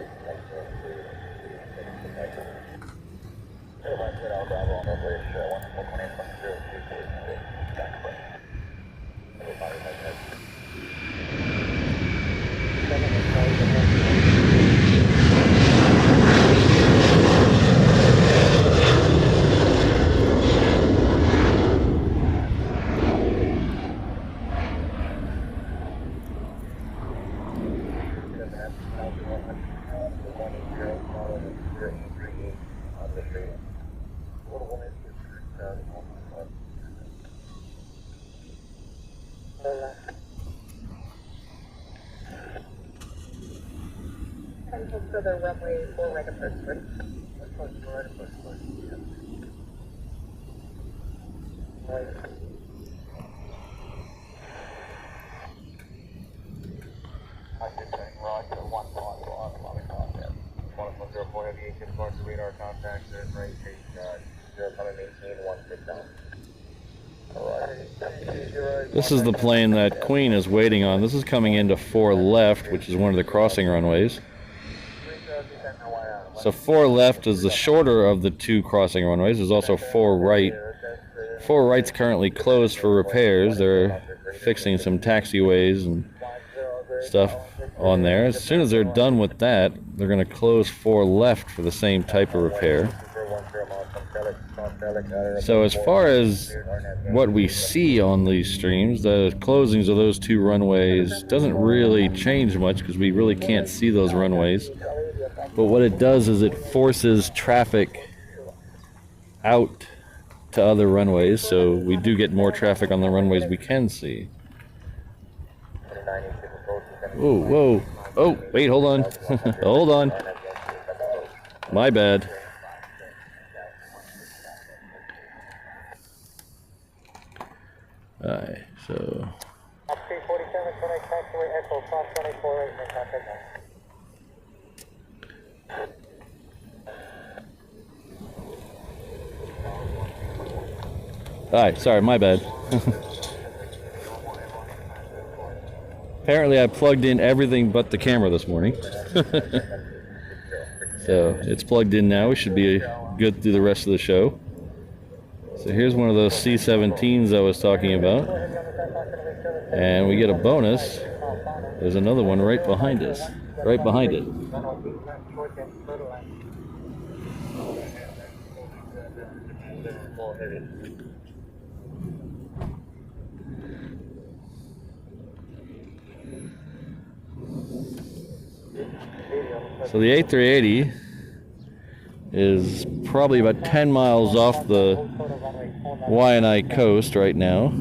For the runway 4 right approach first. Radar contacts at rate 0.18 This is the plane that Queen is waiting on. This is coming into 4 left, which is one of the crossing runways. So 4 left is the shorter of the 2 crossing runways. There's also 4 right. 4 right's currently closed for repairs. They're fixing some taxiways and stuff on there. As soon as they're done with that, they're going to close 4 left for the same type of repair. So as far as what we see on these streams, the closings of those 2 runways doesn't really change much because we really can't see those runways. But what it does is it forces traffic out to other runways, so we do get more traffic on the runways we can see. Whoa, whoa. Oh, wait, hold on. Hold on. My bad. Alright, so 347, tonight taxiway Echo, cross 24, right, make contact now. Alright, sorry, my bad. Apparently I plugged in everything but the camera this morning. So it's plugged in now. We should be good through the rest of the show. So here's one of those C-17s I was talking about. And we get a bonus. There's another one right behind us. Right behind it. So the A380 is probably about 10 miles off the Waianae coast right now.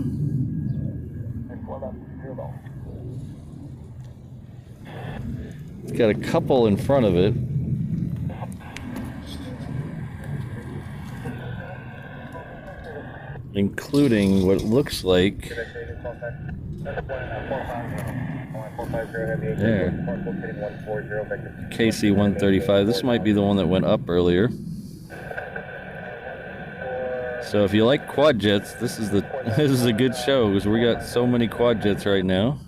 It's got a couple in front of it. Including what looks like there, KC-135. This might be the one that went up earlier. So if you like quad jets, this is a good show because we got so many quad jets right now.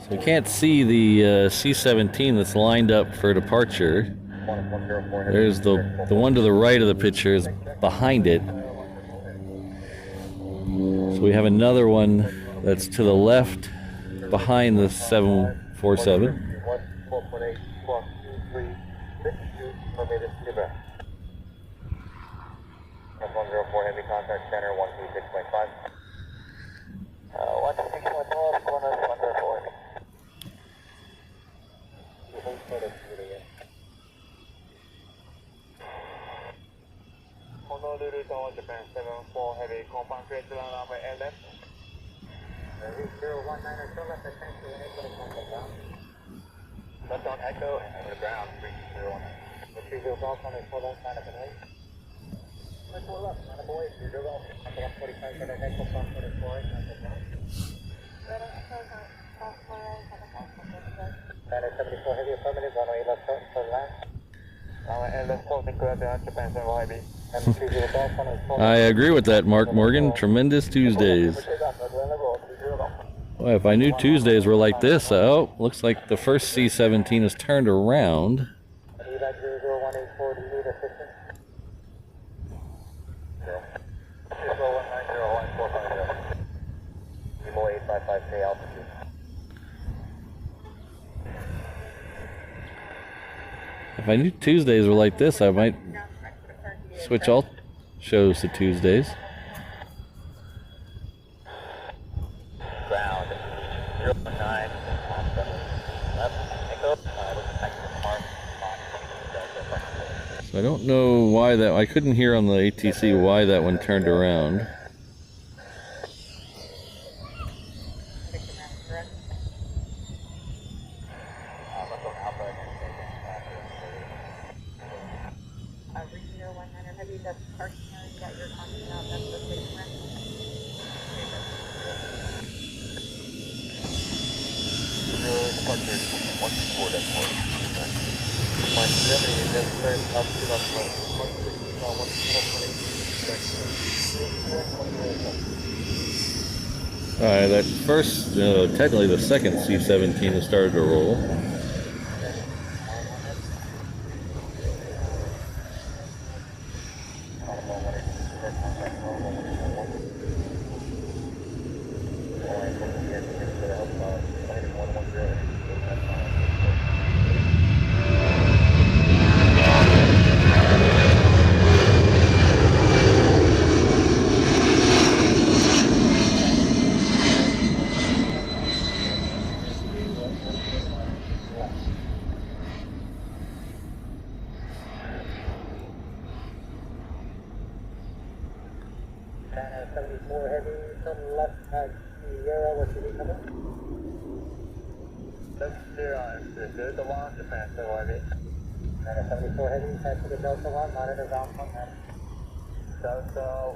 So you can't see the C-17 that's lined up for departure. There's the one to the right of the picture is behind it. So we have another one that's to the left behind the 747. That's 104 heavy contact center 126.5. 126.5, corner 104. Honolulu to Japan 74 heavy compound straight to runway airlift. 019 or so left attention anybody contact ground. Left on Echo and over the ground 301. The 3 0 golf on a 4 left sign up and right. Let's go left, not a boy, 3 0 golf. Contact 145 for the Echo cross 44 right, contact ground. 974 heavy affirmative, runway left short for the line. Runway airlift closing clear to Japan 7 heavy. I agree with that, Mark Morgan. Tremendous Tuesdays. Well, if I knew Tuesdays were like this, oh, looks like the first C-17 is turned around. If I knew Tuesdays were like this, I might switch all shows to Tuesdays. Ground 09. So I don't know why that, I couldn't hear on the ATC why that one turned around. Alright, that first, technically the second C-17 has started to roll. 74 heavy, turn left at Sierra, what's your number? 0, the launch, Japan, so heavy. 74 heavy, pass to the Delta 1, monitor ground point 9. Delta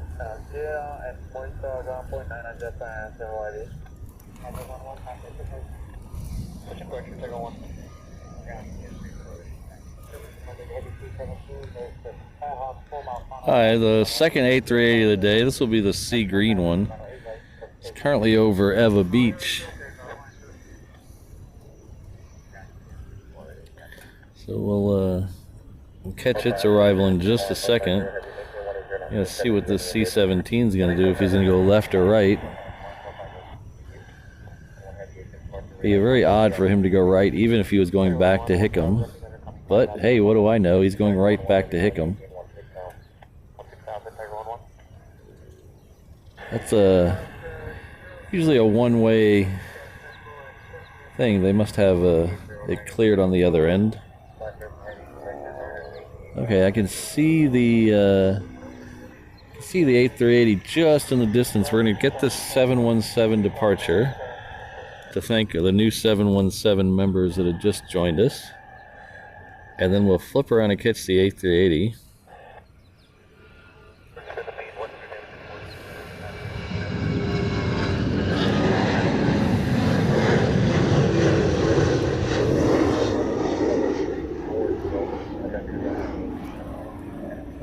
0 and monitor ground point 9 on Japan, so heavy. Delta 1, pass to the Delta 1. What's your question, take on 1? Hi, the second A380 of the day. This will be the sea green one. It's currently over Eva Beach. So we'll catch its arrival in just a second. Gonna see what this C-17 is gonna do, if he's gonna go left or right. Be very odd for him to go right, even if he was going back to Hickam. But hey, what do I know? He's going right back to Hickam. That's usually a one-way thing. They must have it cleared on the other end. Okay, I can see the A380 just in the distance. We're going to get this 717 departure to thank the new 717 members that have just joined us. And then we'll flip around and catch the A380.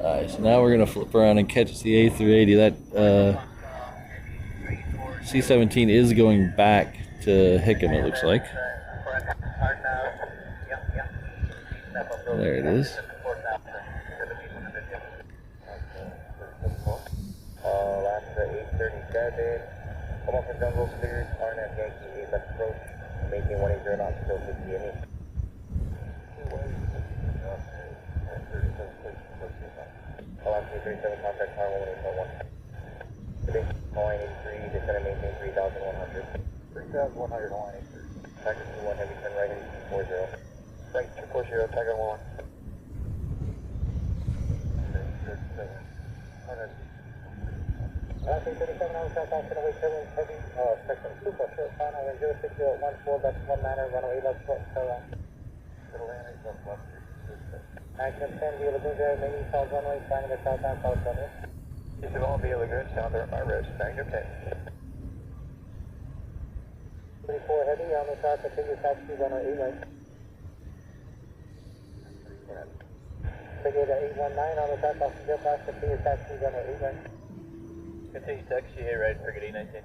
Alright, so now we're going to flip around and catch the A380. That C-17 is going back to Hickam, it looks like. There it is. Last 837. Come off the jungle cleared. RNF Yankee 8 left approach. Making 180 knots, still 50 any. Last 837 contact power 181. Today, Hawaiian 83, descending maintain 3,100. 3,100 Hawaiian 83. Package 21 heavy, turn right at 40. Right, 240, tag on 1. Last 837, I was south off away 7 heavy, spectrum 2 for short final, 06014, that's 1 manner, runway left, around. Action 10, via Lagoon Drive, main south runway, climbing the southbound south runway. This is all via Lagoon, south at my wrist, thank you, 10. 34 heavy, on the south, continue south speed runway 8 right. Figure the 819 on the south, off the jet pass, continue south speed runway 8 right. Continue taxi, hey, right, frigate 819.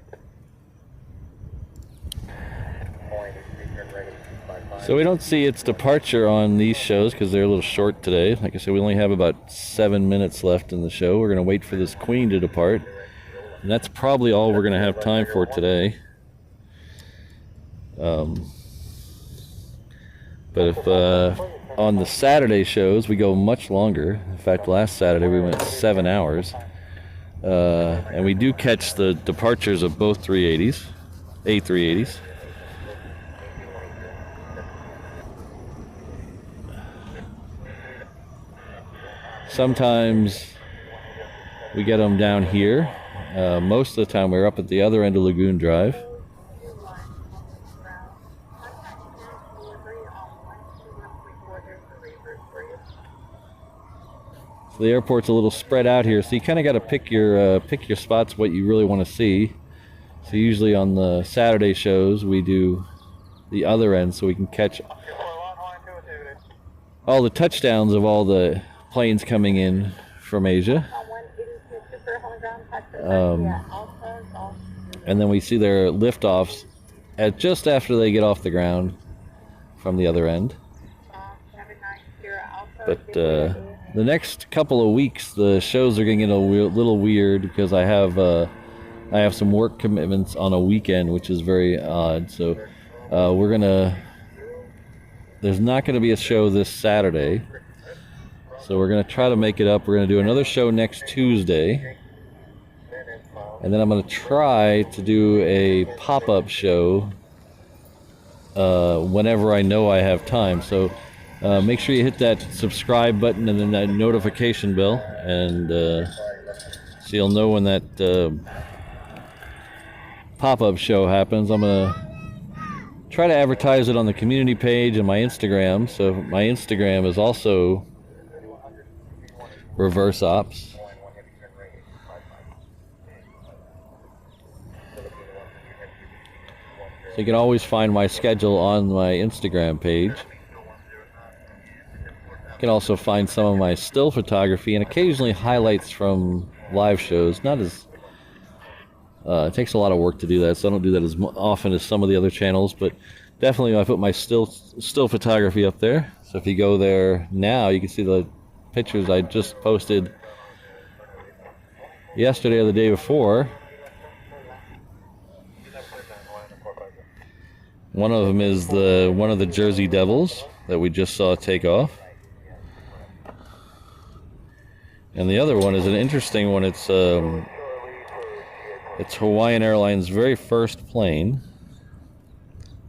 So we don't see its departure on these shows because they're a little short today. Like I said, we only have about 7 minutes left in the show. We're going to wait for this Queen to depart. And that's probably all we're going to have time for today. But if on the Saturday shows we go much longer. In fact, last Saturday we went 7 hours. And we do catch the departures of both A380s. Sometimes we get them down here. Most of the time we're up at the other end of Lagoon Drive. So the airport's a little spread out here, so you kind of got to pick your spots what you really want to see. So usually on the Saturday shows we do the other end so we can catch all the touchdowns of all the planes coming in from Asia. And then we see their liftoffs at just after they get off the ground from the other end. But the next couple of weeks, the shows are going to get a little weird because I have some work commitments on a weekend, which is very odd. So there's not going to be a show this Saturday. So we're going to try to make it up. We're going to do another show next Tuesday. And then I'm going to try to do a pop-up show whenever I know I have time. So make sure you hit that subscribe button and then that notification bell. And so you'll know when that pop-up show happens. I'm gonna try to advertise it on the community page and my Instagram. So my Instagram is also Reverse Ops. So you can always find my schedule on my Instagram page. You can also find some of my still photography and occasionally highlights from live shows. Not as it takes a lot of work to do that, so I don't do that as often as some of the other channels, but definitely I put my still photography up there. So if you go there now, you can see the pictures I just posted yesterday or the day before. One of them is one of the Jersey Devils that we just saw take off. And the other one is an interesting one. It's Hawaiian Airlines' very first plane.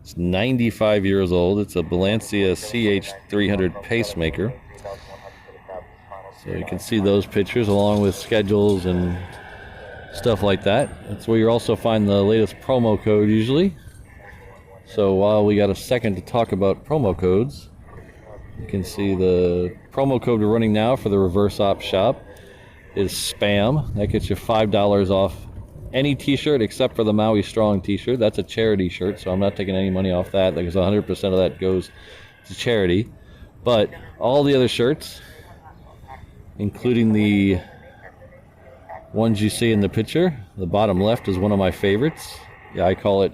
It's 95 years old. It's a Balencia CH300 pacemaker. So you can see those pictures along with schedules and stuff like that. That's where you also find the latest promo code usually. So while we got a second to talk about promo codes, you can see the promo code we're running now for the Reverse Ops shop is SPAM. That gets you $5 off any t-shirt except for the Maui Strong t-shirt. That's a charity shirt, so I'm not taking any money off that because 100% of that goes to charity. But all the other shirts, including the ones you see in the picture, the bottom left is one of my favorites. Yeah, I call it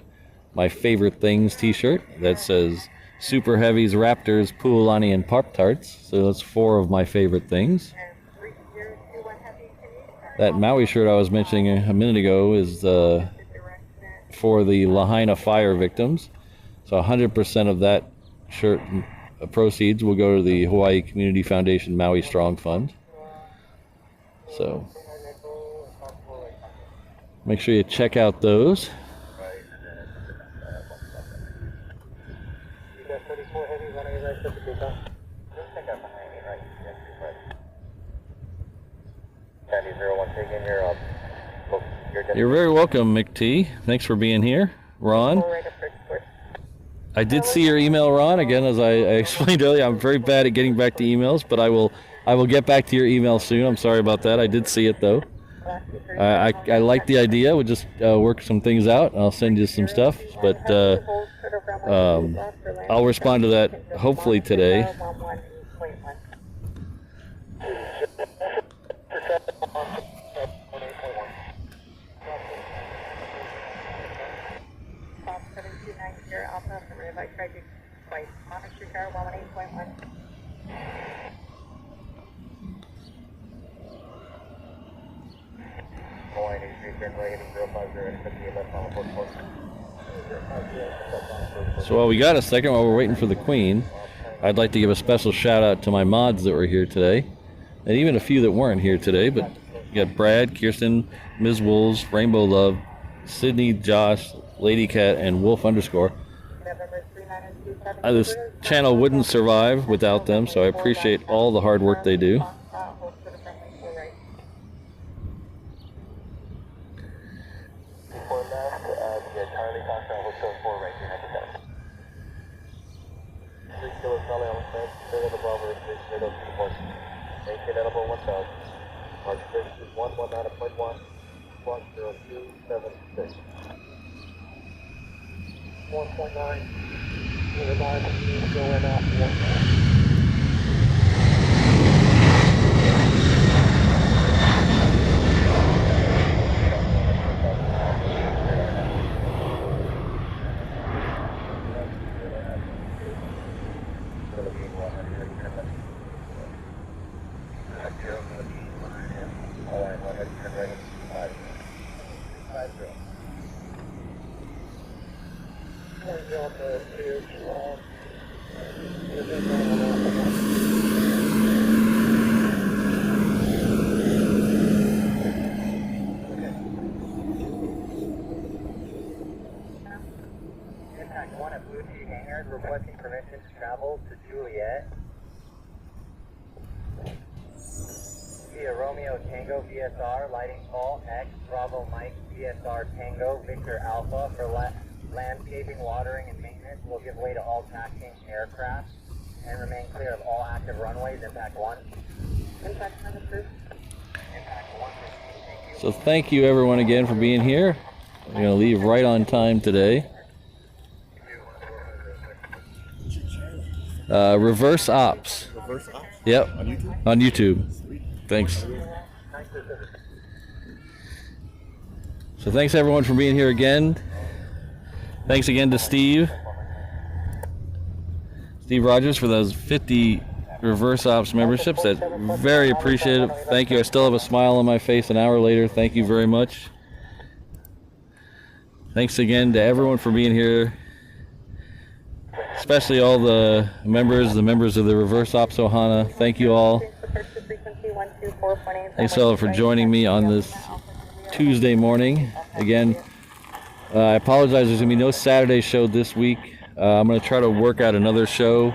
my favorite things t-shirt. That says Super Heavies, Raptors, Puolani, and Pop-Tarts. So that's 4 of my favorite things. That Maui shirt I was mentioning a minute ago is for the Lahaina fire victims. So 100% of that shirt proceeds will go to the Hawaii Community Foundation Maui Strong Fund. So make sure you check out those. You're very welcome, Mick T. Thanks for being here. Ron, I did see your email, Ron. Again, as I explained earlier, I'm very bad at getting back to emails, but I will get back to your email soon. I'm sorry about that. I did see it, though. I like the idea. We'll just work some things out. I'll send you some stuff, but I'll respond to that hopefully today. So while we got a second, while we're waiting for the Queen, I'd like to give a special shout out to my mods that were here today, and even a few that weren't here today, but you got Brad, Kirsten, Ms. Wolves, Rainbow Love, Sydney, Josh, Lady Cat, and Wolf _. This channel wouldn't survive without them, so I appreciate all the hard work they do. Requesting permission to travel to Juliet via Rome Romeo Tango VSR, lighting call X, Bravo Mike VSR Tango, Victor Alpha for landscaping, watering, and maintenance. Will give way to all taxiing aircraft and remain clear of all active runways. Impact 1. Impact 1 approved. Impact 1. So thank you everyone again for being here. We're going to leave right on time today. Reverse Ops. Reverse ops? Yep. On YouTube? On YouTube. Thanks. So thanks everyone for being here again. Thanks again to Steve Rogers for those 50 Reverse Ops memberships. That's very appreciative. Thank you. I still have a smile on my face an hour later. Thank you very much. Thanks again to everyone for being here, especially all the members of the Reverse Ops Ohana. Thank you all. Thanks all for joining me on this Tuesday morning. Again, I apologize, there's going to be no Saturday show this week. I'm going to try to work out another show.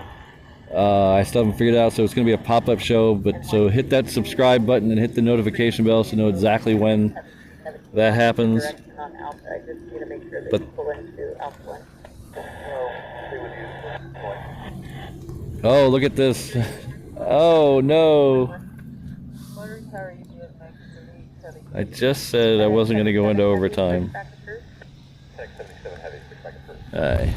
I still haven't figured it out, so it's going to be a pop-up show. So hit that subscribe button and hit the notification bell to know exactly when that happens. But oh, look at this. Oh, no. I just said I wasn't going to go into overtime. Aye.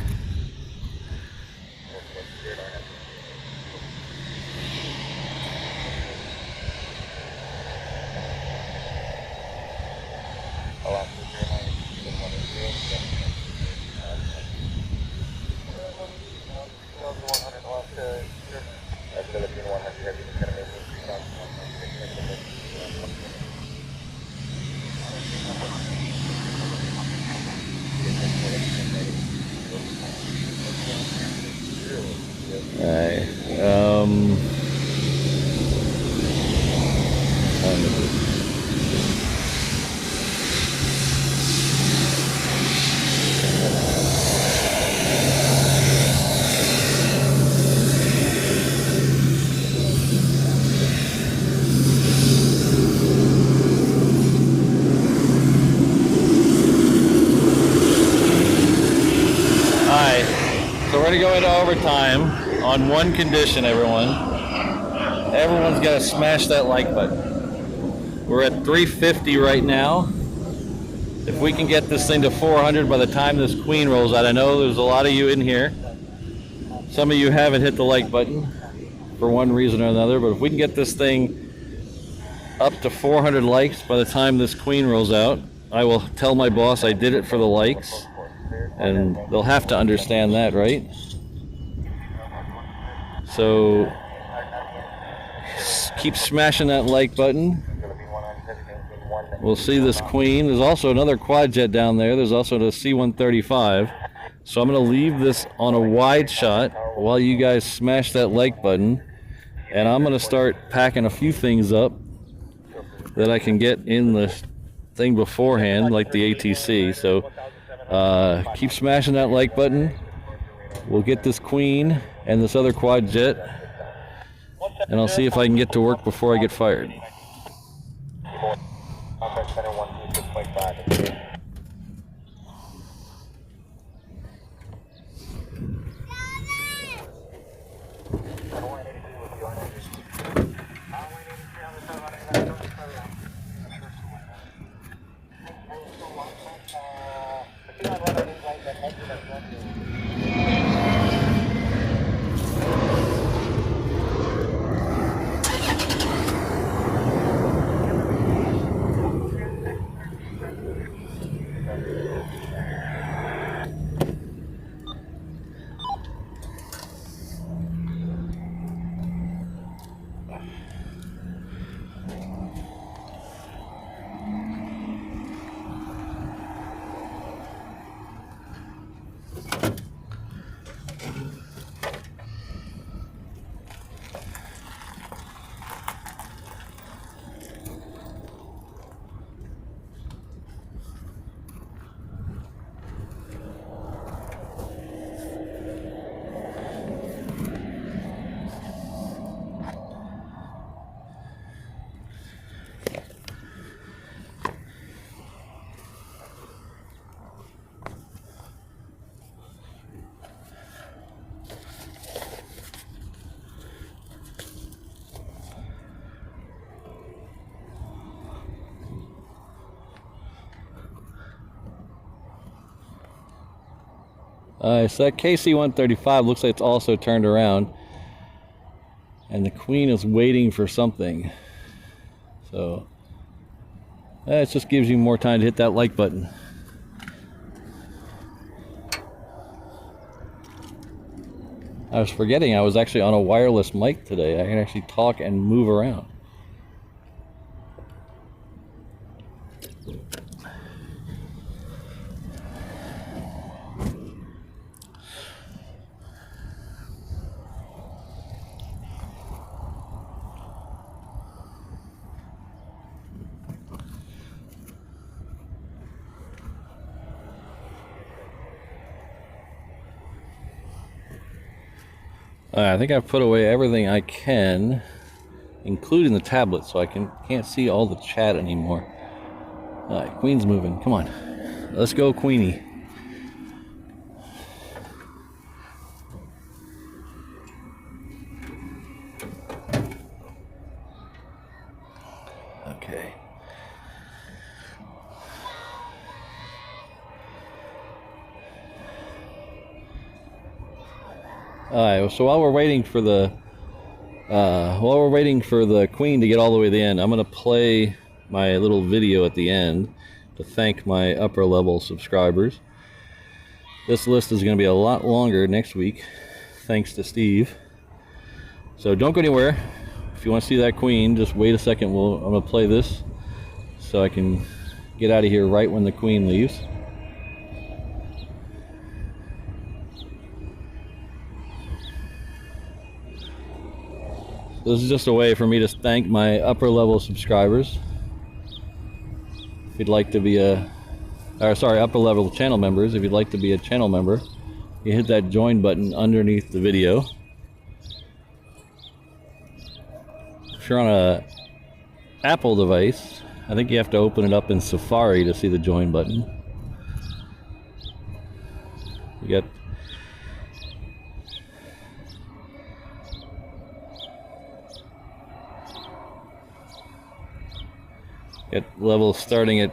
So we're going to go into overtime on one condition, everyone. Everyone's got to smash that like button. We're at 350 right now. If we can get this thing to 400 by the time this queen rolls out, I know there's a lot of you in here. Some of you haven't hit the like button for one reason or another, but if we can get this thing up to 400 likes by the time this queen rolls out, I will tell my boss I did it for the likes. And they'll have to understand that, right? So keep smashing that like button. We'll see this queen. There's also another quad jet down there. There's also the C-135. So I'm going to leave this on a wide shot while you guys smash that like button. And I'm going to start packing a few things up that I can get in the thing beforehand, like the ATC. So keep smashing that like button. We'll get this queen and this other quad jet, and I'll see if I can get to work before I get fired. So that KC-135 looks like it's also turned around, and the Queen is waiting for something. So it just gives you more time to hit that like button. I was forgetting I was actually on a wireless mic today. I can actually talk and move around. I think I've put away everything I can, including the tablet, so I can't see all the chat anymore. Alright, Queen's moving. Come on. Let's go, Queenie. Okay. Alright, so while we're waiting for the Queen to get all the way to the end, I'm gonna play my little video at the end to thank my upper level subscribers. This list is gonna be a lot longer next week, thanks to Steve. So don't go anywhere. If you want to see that Queen, just wait a second. I'm gonna play this so I can get out of here right when the Queen leaves. This is just a way for me to thank my upper level subscribers. If you'd like to be upper level channel members, if you'd like to be a channel member, you hit that join button underneath the video. If you're on a Apple device, I think you have to open it up in Safari to see the join button. You got levels starting at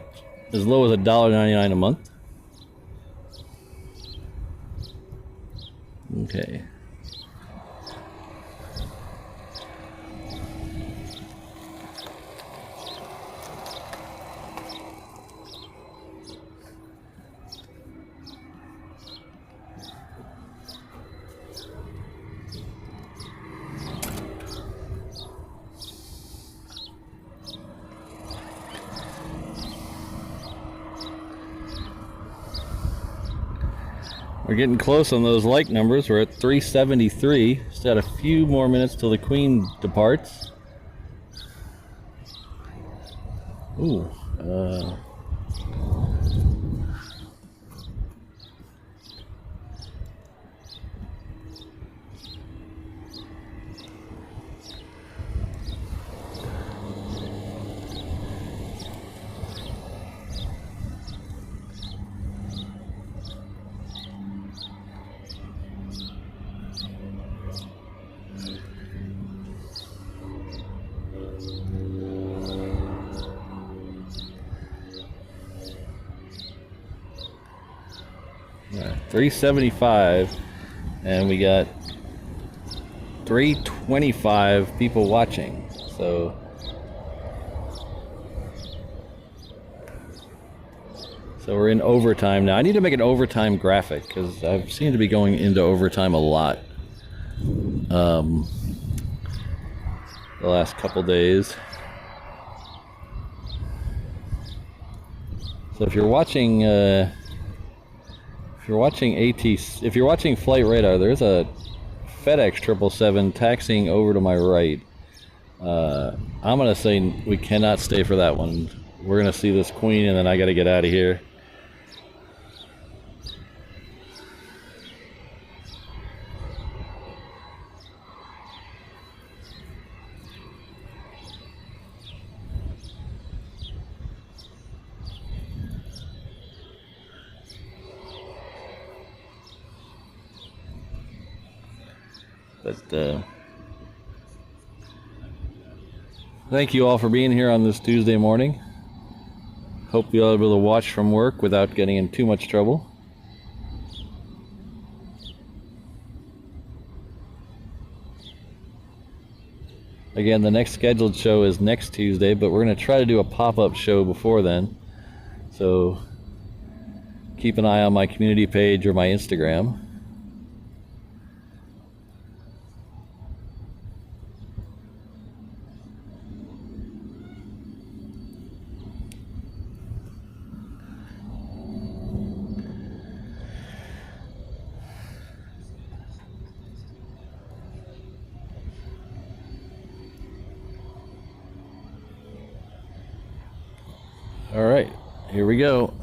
as low as $1.99 a month. Okay. We're getting close on those like numbers. We're at 373. Just got a few more minutes till the Queen departs. Ooh. Yeah, 375, and we got 325 people watching. So we're in overtime now. I need to make an overtime graphic because I've seemed to be going into overtime a lot the last couple days. So if you're watching if you're watching Flight Radar, there's a FedEx 777 taxiing over to my right. I'm gonna say we cannot stay for that one. We're gonna see this Queen, and then I gotta get out of here. But thank you all for being here on this Tuesday morning. Hope you'll be able to watch from work without getting in too much trouble. Again, the next scheduled show is next Tuesday, but we're going to try to do a pop-up show before then. So keep an eye on my community page or my Instagram. All right, here we go.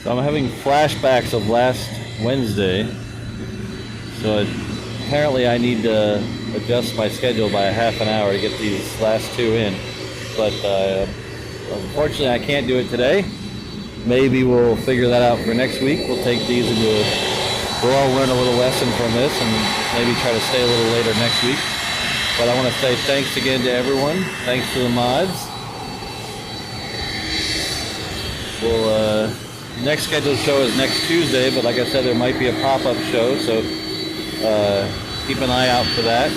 So I'm having flashbacks of last Wednesday. So apparently I need to adjust my schedule by a half an hour to get these last two in. But unfortunately I can't do it today. Maybe we'll figure that out for next week. We'll take these into we'll all learn a little lesson from this and maybe try to stay a little later next week. But I want to say thanks again to everyone. Thanks to the mods. We'll next scheduled show is next Tuesday, but like I said, there might be a pop-up show, so keep an eye out for that.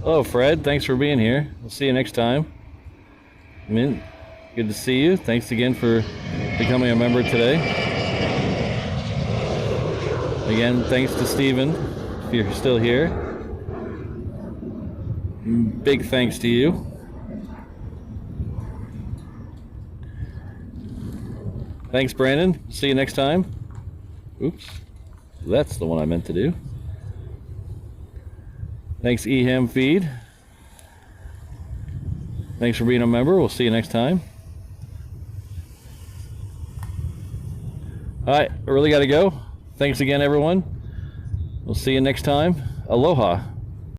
Hello, Fred. Thanks for being here. We'll see you next time. Mint, good to see you. Thanks again for becoming a member today. Again, thanks to Steven, if you're still here. Big thanks to you. Thanks, Brandon. See you next time. Oops. That's the one I meant to do. Thanks, Ehem Feed. Thanks for being a member. We'll see you next time. All right, I really got to go. Thanks again, everyone. We'll see you next time. Aloha.